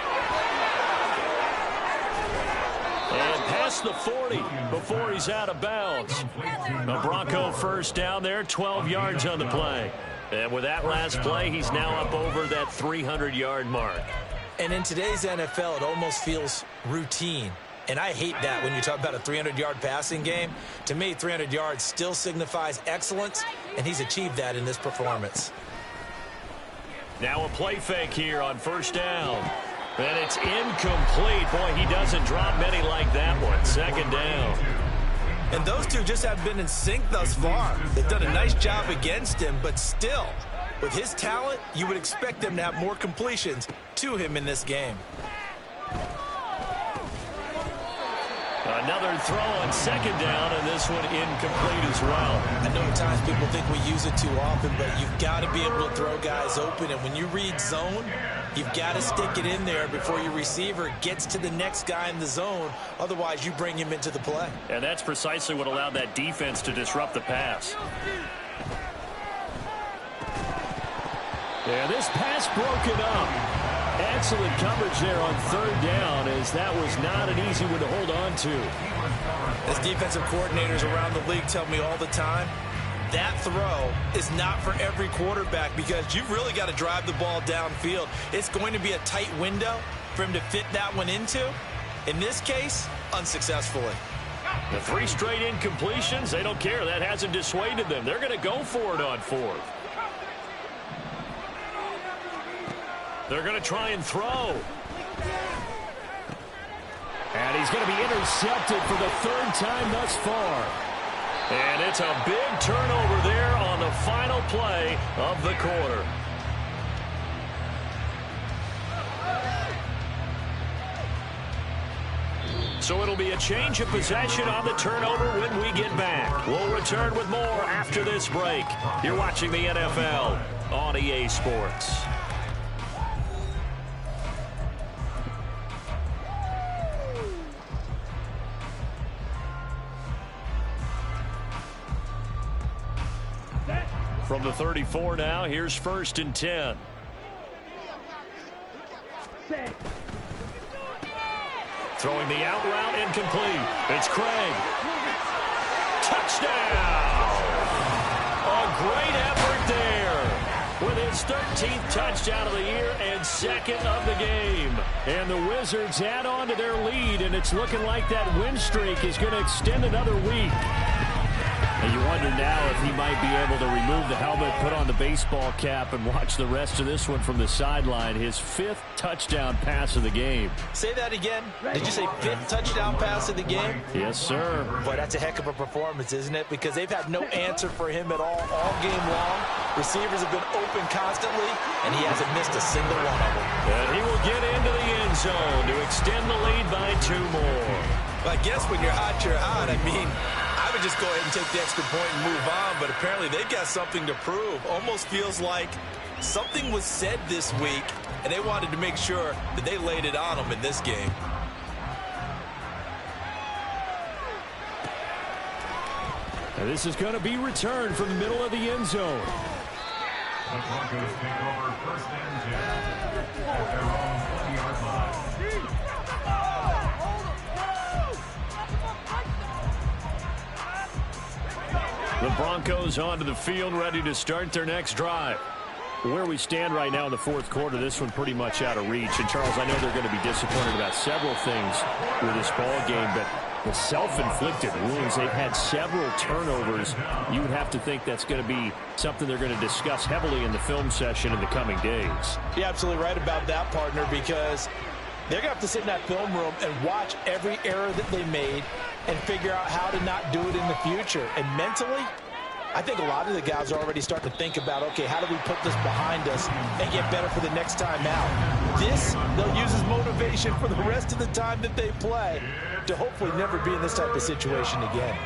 And past the 40 before he's out of bounds. The Bronco 1st down there, 12 yards on the play. And with that last play, he's now up over that 300-yard mark. And in today's NFL, it almost feels routine. And I hate that when you talk about a 300-yard passing game. To me, 300 yards still signifies excellence, and he's achieved that in this performance. Now a play fake here on first down. And it's incomplete. Boy, he doesn't drop many like that one. Second down. And those two just have been in sync thus far. They've done a nice job against him, but still, with his talent, you would expect them to have more completions to him in this game. Another throw on second down, and this one incomplete as well. I know at times people think we use it too often, but you've got to be able to throw guys open. And when you read zone, you've got to stick it in there before your receiver gets to the next guy in the zone. Otherwise, you bring him into the play. And that's precisely what allowed that defense to disrupt the pass. Yeah, this pass broken up. Excellent coverage there on third down, as that was not an easy one to hold on to. As defensive coordinators around the league tell me all the time, that throw is not for every quarterback because you've really got to drive the ball downfield. It's going to be a tight window for him to fit that one into. In this case, unsuccessfully. The 3 straight incompletions, they don't care. That hasn't dissuaded them. They're going to go for it on fourth. They're going to try and throw. And he's going to be intercepted for the 3rd time thus far. And it's a big turnover there on the final play of the quarter. So it'll be a change of possession on the turnover when we get back. We'll return with more after this break. You're watching the NFL on EA Sports. From the 34 now, here's 1st and 10. Throwing the out route, incomplete. It's Craig. Touchdown! A great effort there with his 13th touchdown of the year and 2nd of the game. And the Wizards add on to their lead, and it's looking like that win streak is going to extend another week. And you wonder now if he might be able to remove the helmet, put on the baseball cap, and watch the rest of this one from the sideline. His 5th touchdown pass of the game. Say that again. Did you say 5th touchdown pass of the game? Yes, sir. Boy, that's a heck of a performance, isn't it? Because they've had no answer for him at all game long. Receivers have been open constantly, and he hasn't missed a single one of them. And he will get into the end zone to extend the lead by 2 more. Well, I guess when you're hot, you're hot. I mean, I would just go ahead and take the extra point and move on, but apparently they've got something to prove. Almost feels like something was said this week, and they wanted to make sure that they laid it on them in this game. And this is going to be returned from the middle of the end zone. The Broncos take over 1st and 10 at their own 20-yard line. The Broncos onto the field, ready to start their next drive. Where we stand right now in the 4th quarter, this one pretty much out of reach. And, Charles, I know they're going to be disappointed about several things with this ball game, but the self-inflicted wounds, they've had several turnovers. You would have to think that's going to be something they're going to discuss heavily in the film session in the coming days. You're absolutely right about that, partner, because they're going to have to sit in that film room and watch every error that they made and figure out how to not do it in the future. And mentally, I think a lot of the guys are already starting to think about, okay, how do we put this behind us and get better for the next time out? This, they'll use as motivation for the rest of the time that they play to hopefully never be in this type of situation again.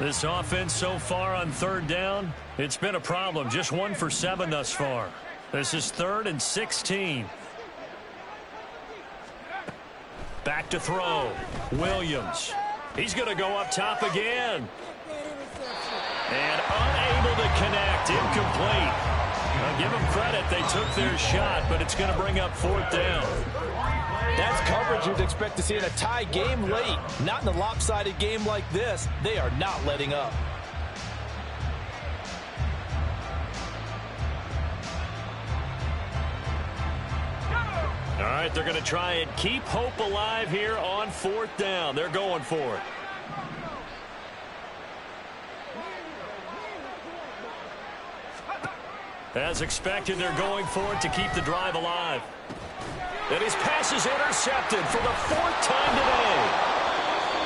This offense so far on 3rd down, it's been a problem. Just 1 for 7 thus far. This is 3rd and 16. Back to throw. Williams. He's going to go up top again. And unable to connect. Incomplete. I'll give them credit. They took their shot, but it's going to bring up 4th down. That's coverage you'd expect to see in a tie game late. Not in a lopsided game like this. They are not letting up. All right, they're going to try and keep hope alive here on 4th down. They're going for it. As expected, they're going for it to keep the drive alive. And his pass is intercepted for the 4th time today.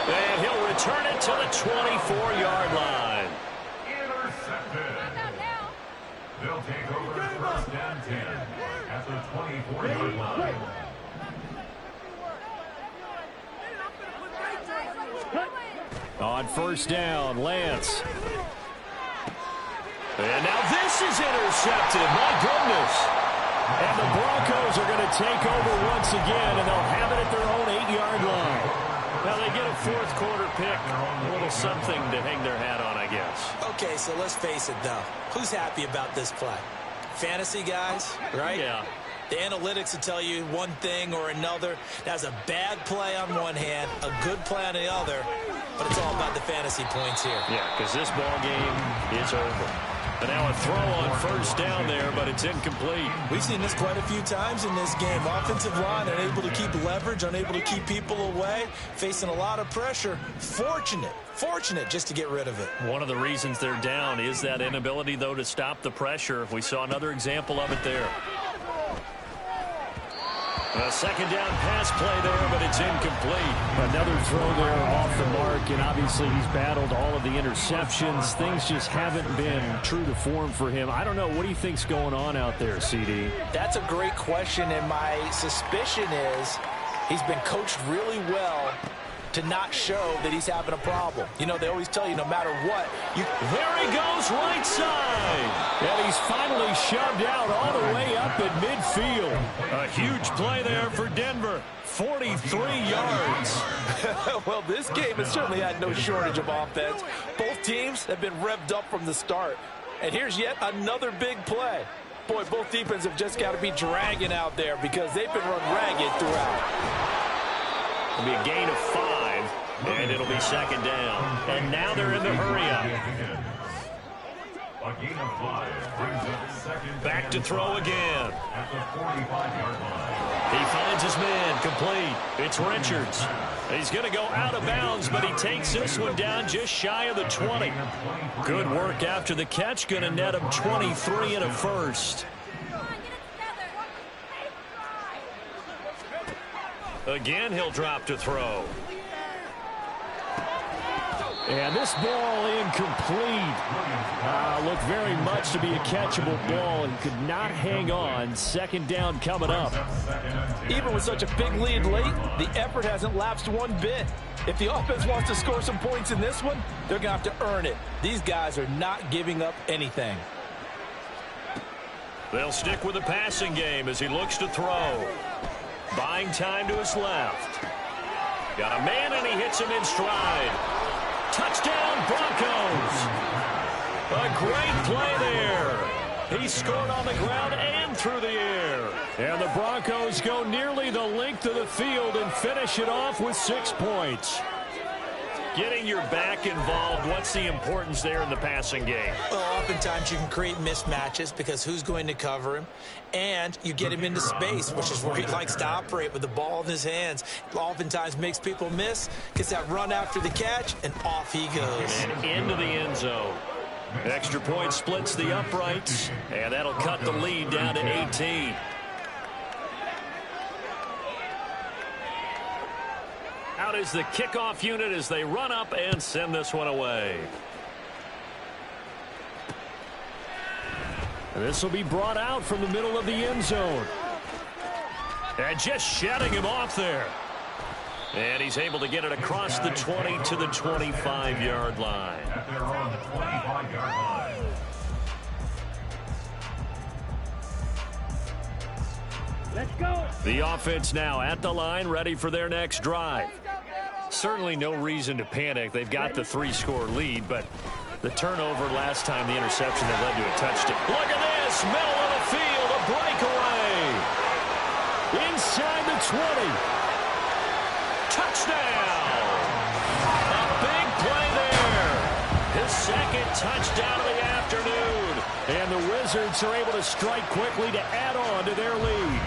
And he'll return it to the 24-yard line. Intercepted. They'll take over 1st and 10 at the 24-yard line. On 1st down, Lance. And now this is intercepted. My goodness. And the Broncos are going to take over once again, and they'll have it at their own 8-yard line. Now they get a 4th quarter pick. A little something to hang their hat on, I guess. Okay, so let's face it, though. Who's happy about this play? Fantasy guys, right? Yeah. The analytics will tell you one thing or another. That's a bad play on one hand, a good play on the other, but it's all about the fantasy points here. Yeah, because this ball game is over. And now a throw on 1st down there, but it's incomplete. We've seen this quite a few times in this game. Offensive line unable to keep leverage, unable to keep people away, facing a lot of pressure. Fortunate just to get rid of it. One of the reasons they're down is that inability, though, to stop the pressure. We saw another example of it there. A 2nd down pass play there, but it's incomplete. Another throw there off the mark, and obviously he's battled all of the interceptions. Things just haven't been true to form for him. I don't know. What do you think's going on out there, CD? That's a great question, and my suspicion is he's been coached really well to not show that he's having a problem. You know, they always tell you no matter what. There he goes, right side. And he's finally shoved out all the way up at midfield. A huge play there for Denver. 43 yards. Well, this game has certainly had no shortage of offense. Both teams have been revved up from the start. And here's yet another big play. Boy, both defenses have just got to be dragging out there because they've been run ragged throughout. It'll be a gain of 5, and it'll be 2nd down. And now they're in the hurry-up. A gain of 5 brings up 2nd. Back to throw again. At the 45-yard line. He finds his man, complete. It's Richards. He's going to go out of bounds, but he takes this one down just shy of the 20. Good work after the catch. Going to net him 23 and a first. Again, he'll drop to throw. And this ball incomplete. Looked very much to be a catchable ball and could not hang on. 2nd down coming up. Even with such a big lead late, the effort hasn't lapsed one bit. If the offense wants to score some points in this one, they're going to have to earn it. These guys are not giving up anything. They'll stick with the passing game as he looks to throw. Buying time to his left. Got a man, and he hits him in stride. Touchdown, Broncos. A great play there. He scored on the ground and through the air. And the Broncos go nearly the length of the field and finish it off with 6 points. Getting your back involved, what's the importance there in the passing game? Well, oftentimes you can create mismatches because who's going to cover him? And you get him into space, which is where he likes to operate with the ball in his hands. Oftentimes makes people miss, gets that run after the catch, and off he goes. And into the end zone. Extra point splits the uprights, and that'll cut the lead down to 18. Out is the kickoff unit as they run up and send this one away. And this will be brought out from the middle of the end zone. And just shutting him off there. And he's able to get it across the 20 to the 25-yard line. At their own 25-yard line. Let's go. The offense now at the line, ready for their next drive. Certainly no reason to panic. They've got the 3-score lead, but the turnover last time, the interception that led to a touchdown. Look at this, middle of the field, a breakaway. Inside the 20. Touchdown. A big play there. His 2nd touchdown of the afternoon. And the Wizards are able to strike quickly to add on to their lead.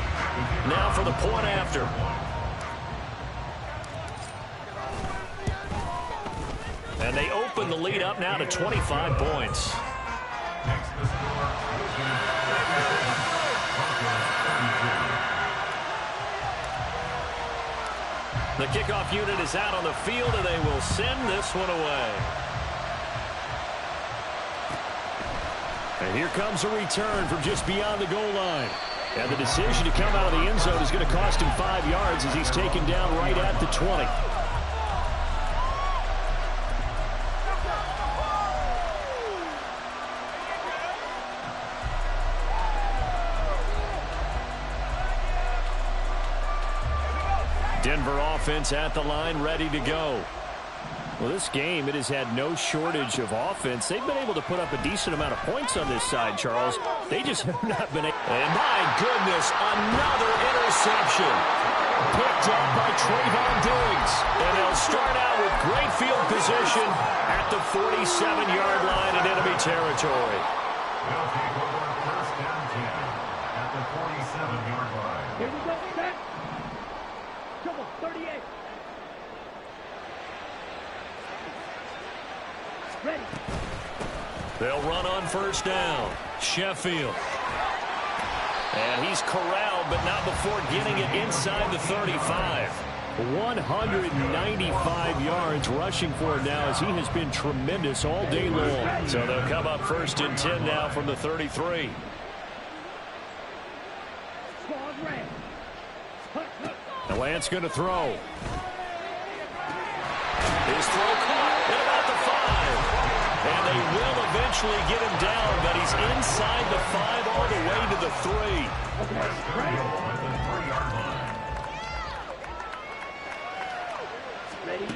Now for the point after. And they open the lead up now to 25 points. Next to score, the kickoff unit is out on the field, and they will send this one away. And here comes a return from just beyond the goal line. And the decision to come out of the end zone is going to cost him 5 yards as he's taken down right at the 20. Denver offense at the line, ready to go. Well, this game, it has had no shortage of offense. They've been able to put up a decent amount of points on this side, Charles. They just have not been able. And my goodness, another interception. Picked up by Trayvon Diggs. And they'll start out with great field position at the 47-yard line in enemy territory. they'll take over first down 10 at the 47-yard line. Here we go, set. Come on, 38. Ready. They'll run on first down. Sheffield. And he's corralled, but not before getting it inside the 35. 195 yards rushing for him now as he has been tremendous all day long. So they'll come up first and 10 now from the 33. Squad red. The Lance going to throw. His throw caught at about the 5. And they will eventually get him down, but he's inside the 5 all the way to the 3. Ready.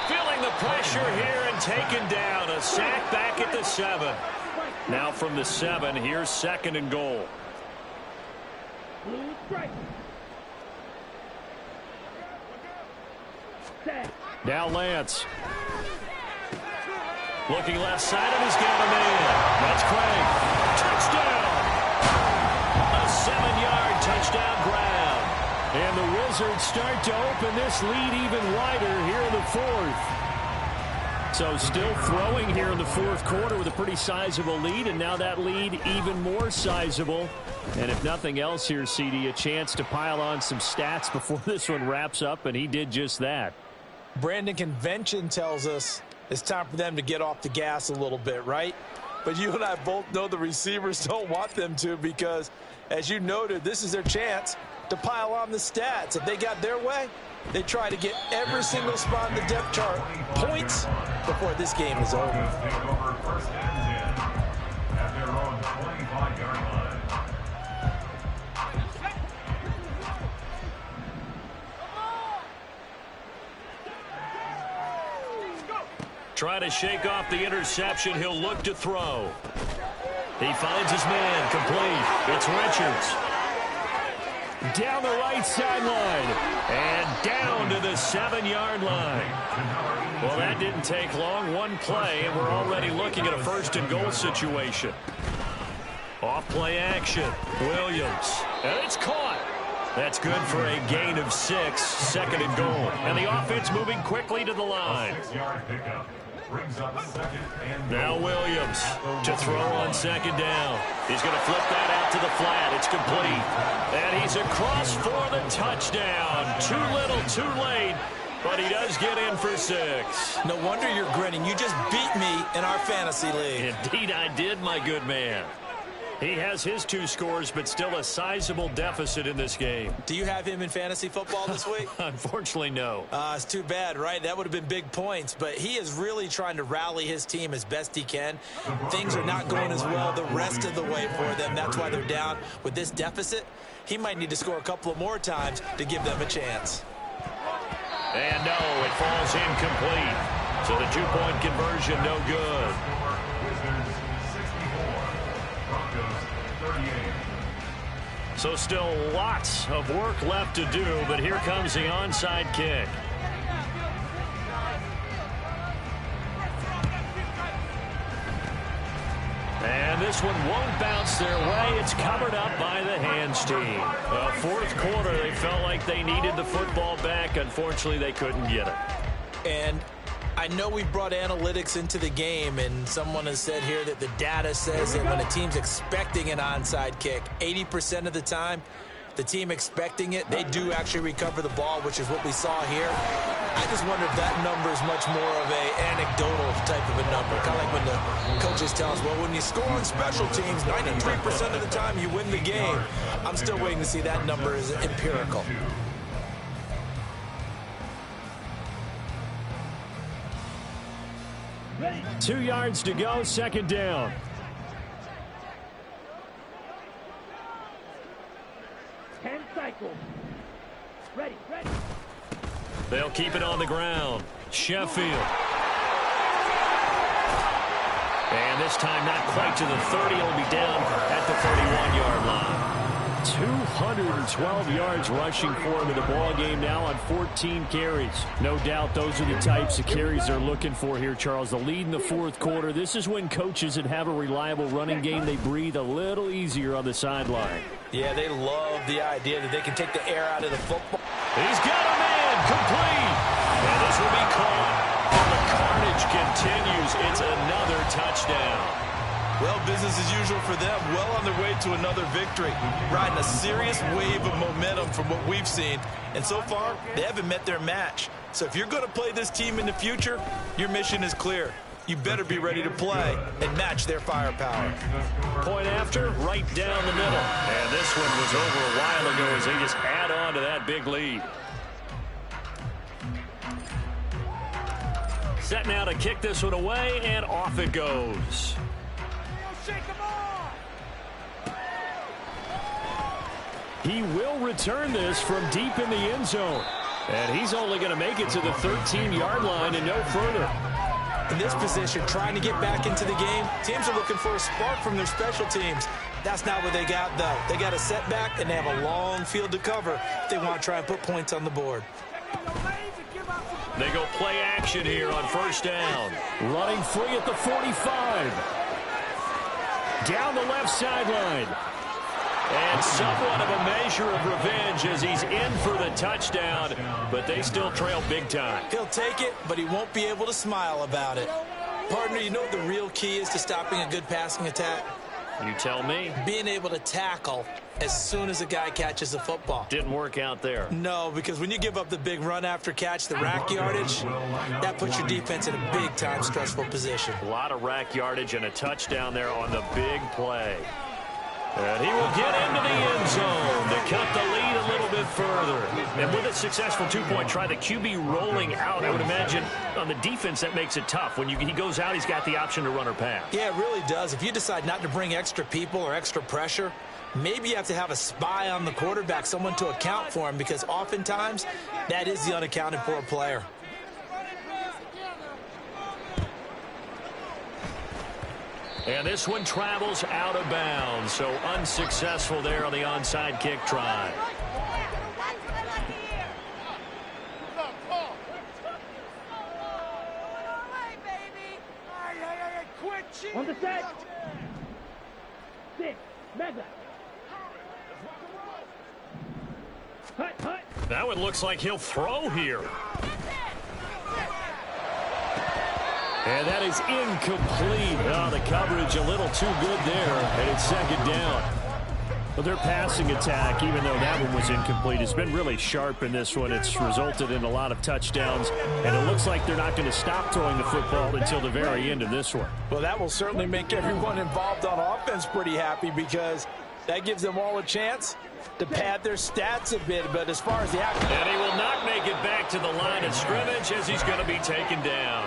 Feeling the pressure here and taken down. A sack back at the 7. Now from the 7, here's second and goal. Blue strike. Set. Now Lance. Looking left side, and he's got a man. That's Craig. Touchdown! A 7-yard touchdown grab. And the Wizards start to open this lead even wider here in the 4th. So still throwing here in the 4th quarter with a pretty sizable lead, and now that lead even more sizable. And if nothing else here, CD, a chance to pile on some stats before this one wraps up, and he did just that. Brandon, convention tells us it's time for them to get off the gas a little bit, right? But you and I both know the receivers don't want them to because, as you noted, this is their chance to pile on the stats. If they got their way, they try to get every single spot in the depth chart points before this game is over. Take over first and 10 at their own 25-yard line. Try to shake off the interception. He'll look to throw. He finds his man. Complete. It's Richards. Down the right sideline. And down to the 7-yard line. Well, that didn't take long. One play, and we're already looking at a first and goal situation. Off play action. Williams. And it's caught. That's good for a gain of 6. Second and goal. And the offense moving quickly to the line. 6-yard pickup. Brings up second and Now Williams to throw on second down. He's going to flip that out to the flat. It's complete. And he's across for the touchdown. Too little, too late. But he does get in for 6. No wonder you're grinning. You just beat me in our fantasy league. Indeed I did, my good man. He has his 2 scores, but still a sizable deficit in this game. Do you have him in fantasy football this week? Unfortunately, no. It's too bad, right? That would have been big points, but he is really trying to rally his team as best he can. Things are not going as well the rest of the way for them. That's why they're down. With this deficit, he might need to score a couple of more times to give them a chance. And no, it falls incomplete. So the 2-point conversion, no good. Wizards 64. Broncos 38. So still lots of work left to do, but here comes the onside kick. And this this one won't bounce their way. It's covered up by the hands team. Well, fourth quarter, they felt like they needed the football back. Unfortunately, they couldn't get it. And I know we brought analytics into the game, and someone has said here that the data says that when a team's expecting an onside kick, 80% of the time, the team expecting it, they do actually recover the ball, which is what we saw here. I just wonder if that number is much more of an anecdotal type of a number. Kind of like when the coaches tell us, well, when you score on special teams, 93% of the time you win the game. I'm still waiting to see that number is empirical. Ready. 2 yards to go, second down. Ten cycles. Ready, ready. They'll keep it on the ground. Sheffield. And this time not quite to the 30. It'll be down at the 31-yard line. 212 yards rushing for him in the ball game now on 14 carries. No doubt those are the types of carries they're looking for here, Charles. The lead in the fourth quarter. This is when coaches that have a reliable running game, they breathe a little easier on the sideline. Yeah, they love the idea that they can take the air out of the football. He's got a man, complete. And this will be caught. And the carnage continues. It's another touchdown. Well, business as usual for them. Well on their way to another victory. Riding a serious wave of momentum from what we've seen. And so far, they haven't met their match. So if you're going to play this team in the future, your mission is clear. You better be ready to play and match their firepower. Point after, right down the middle. And this one was over a while ago as they just add on to that big lead. Set now to kick this one away, and off it goes. He will return this from deep in the end zone. And he's only going to make it to the 13-yard line and no further. In this position, trying to get back into the game, teams are looking for a spark from their special teams. That's not what they got, though. They got a setback, and they have a long field to cover if they want to try and put points on the board. They go play action here on first down. Running free at the 45. Down the left sideline. And somewhat of a measure of revenge as he's in for the touchdown, but they still trail big time. He'll take it, but he won't be able to smile about it. Partner, you know what the real key is to stopping a good passing attack? You tell me. Being able to tackle as soon as a guy catches the football. Didn't work out there. No, because when you give up the big run after catch, the rack yardage, that puts your defense in a big-time stressful position. A lot of rack yardage and a touchdown there on the big play. And he will get into the end zone to cut the lead a little bit further. And with a successful two-point try, the QB rolling out, I would imagine on the defense that makes it tough. When he goes out, he's got the option to run or pass. Yeah, it really does. If you decide not to bring extra people or extra pressure, maybe you have to have a spy on the quarterback, someone to account for him, because oftentimes that is the unaccounted for player. And this one travels out of bounds, so unsuccessful there on the onside kick try. On the set. 6. Mega. Hut, hut. That one looks like he'll throw here. And that is incomplete. Oh, the coverage a little too good there, and it's second down. Well, their passing attack, even though that one was incomplete, has been really sharp in this one. It's resulted in a lot of touchdowns, and it looks like they're not going to stop throwing the football until the very end of this one. Well, that will certainly make everyone involved on offense pretty happy, because that gives them all a chance to pad their stats a bit. But as far as the action, and he will not make it back to the line of scrimmage as he's going to be taken down.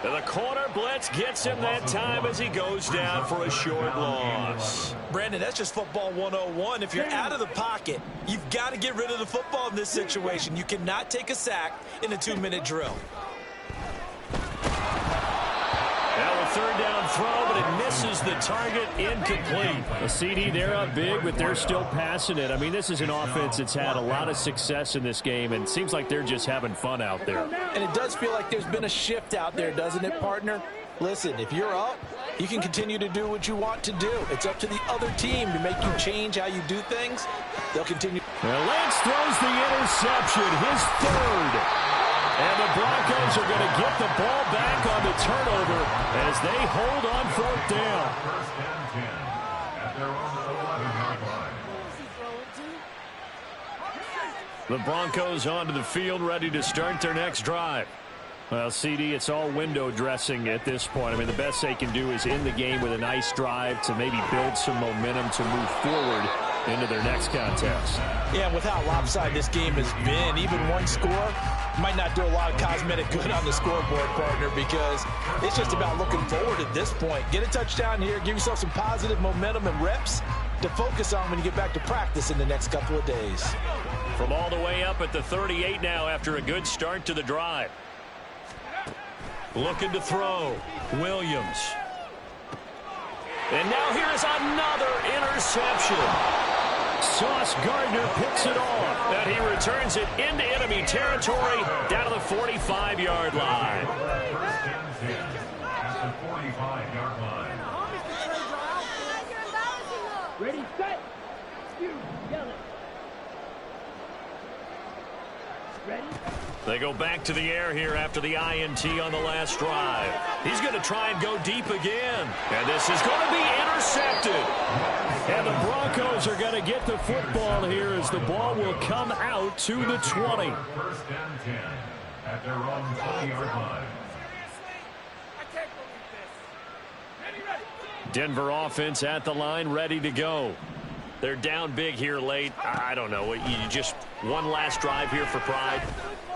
And the corner blitz gets him that time as he goes down for a short loss. Brandon, that's just football 101. If you're out of the pocket, you've got to get rid of the football in this situation. You cannot take a sack in a 2-minute drill. Now a third down throw, but it misses the target, incomplete. A CD, they're up big, but they're still passing it. I mean, this is an offense that's had a lot of success in this game, and it seems like they're just having fun out there. And it does feel like there's been a shift out there, doesn't it, partner? Listen, if you're up, You can continue to do what you want to do. It's up to the other team to make you change how you do things. They'll continue. Well, Lance throws the interception, his third. And the Broncos are going to get the ball back on the turnover as they hold on fourth down. First and 10 at their own 11-yard line. The Broncos onto the field, ready to start their next drive. Well, CD, it's all window dressing at this point. I mean, the best they can do is in the game with a nice drive to maybe build some momentum to move forward into their next contest. Yeah, with how lopsided this game has been, even one score might not do a lot of cosmetic good on the scoreboard, partner, because it's just about looking forward at this point. Get a touchdown here, give yourself some positive momentum and reps to focus on when you get back to practice in the next couple of days. From all the way up at the 38 now after a good start to the drive. Looking to throw. Williams. And now here is another interception. Sauce Gardner picks it off, and he returns it into enemy territory down to the 45-yard line. First and 10 at the 45-yard line. Ready, set. You yell it. Ready? They go back to the air here after the INT on the last drive. He's going to try and go deep again. And this is going to be intercepted. And the Broncos are going to get the football here as the ball will come out to the 20. First and 10 at their own 20-yard line. Denver offense at the line, ready to go. They're down big here late. I don't know. You just one last drive here for pride.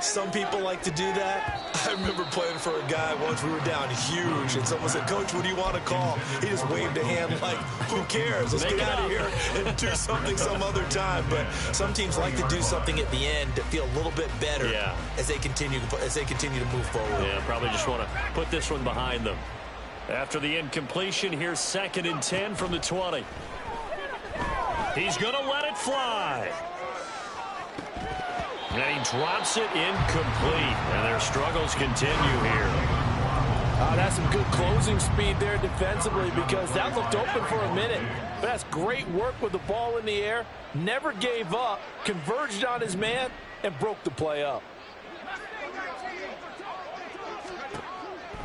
Some people like to do that. I remember playing for a guy once. We were down huge, and someone said, "Coach, what do you want to call?" He just waved a hand like, "Who cares? Let's get out of here and do something some other time." But some teams like to do something at the end to feel a little bit better as they continue to move forward. Yeah, probably just want to put this one behind them. After the incompletion, here's 2nd and 10 from the 20. He's going to let it fly. And he drops it incomplete. And their struggles continue here. That's some good closing speed there defensively, because that looked open for a minute. But that's great work with the ball in the air. Never gave up, converged on his man, and broke the play up.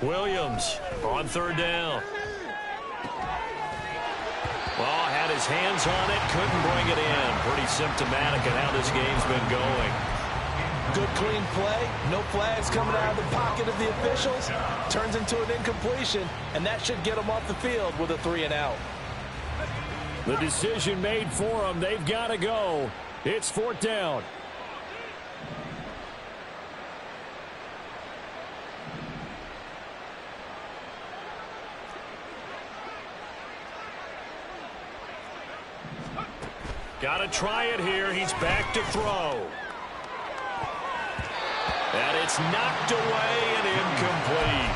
Williams on 3rd down. Well, had his hands on it, couldn't bring it in. Pretty symptomatic of how this game's been going. Good clean play. No flags coming out of the pocket of the officials. Turns into an incompletion, and that should get them off the field with a 3-and-out. The decision made for them. They've got to go. It's 4th down. Got to try it here. He's back to throw. And it's knocked away and incomplete.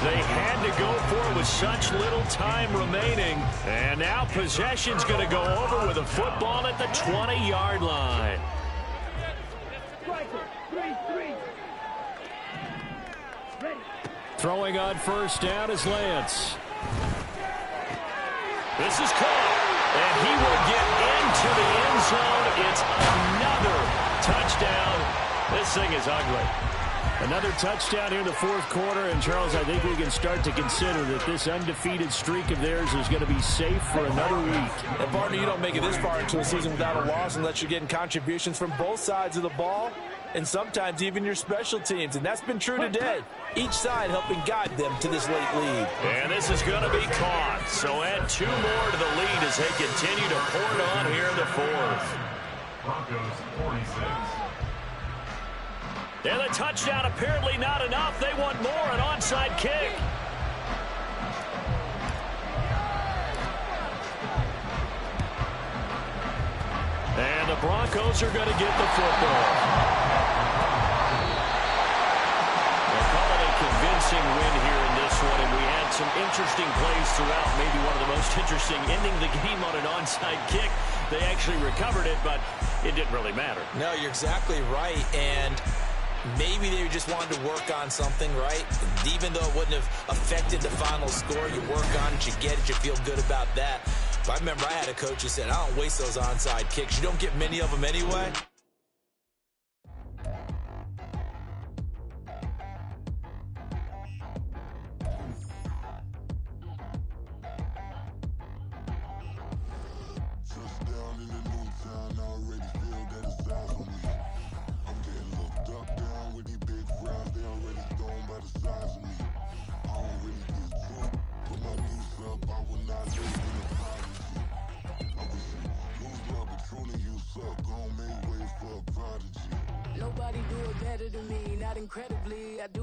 They had to go for it with such little time remaining. And now possession's going to go over with a football at the 20-yard line. Throwing on 1st down is Lance. This is caught. And he will get into the end zone. It's another touchdown. This thing is ugly. Another touchdown here in the 4th quarter. And, Charles, I think we can start to consider that this undefeated streak of theirs is going to be safe for another week. And, partner, you don't make it this far into a season without a loss unless you're getting contributions from both sides of the ball and sometimes even your special teams. And that's been true today. Each side helping guide them to this late lead. And this is going to be caught. So add 2 more to the lead as they continue to pour it on here in the 4th. Broncos 46. And the touchdown apparently not enough. They want more, an onside kick. And the Broncos are going to get the football. Convincing win here in this one, and we had some interesting plays throughout. Maybe one of the most interesting, ending the game on an onside kick. They actually recovered it, but it didn't really matter. No, you're exactly right. And Maybe they just wanted to work on something, right? Even though it wouldn't have affected the final score, you work on it, you get it, you feel good about that. But I remember I had a coach who said, I don't waste those onside kicks. You don't get many of them anyway. Nobody do it better than me, not incredibly. I do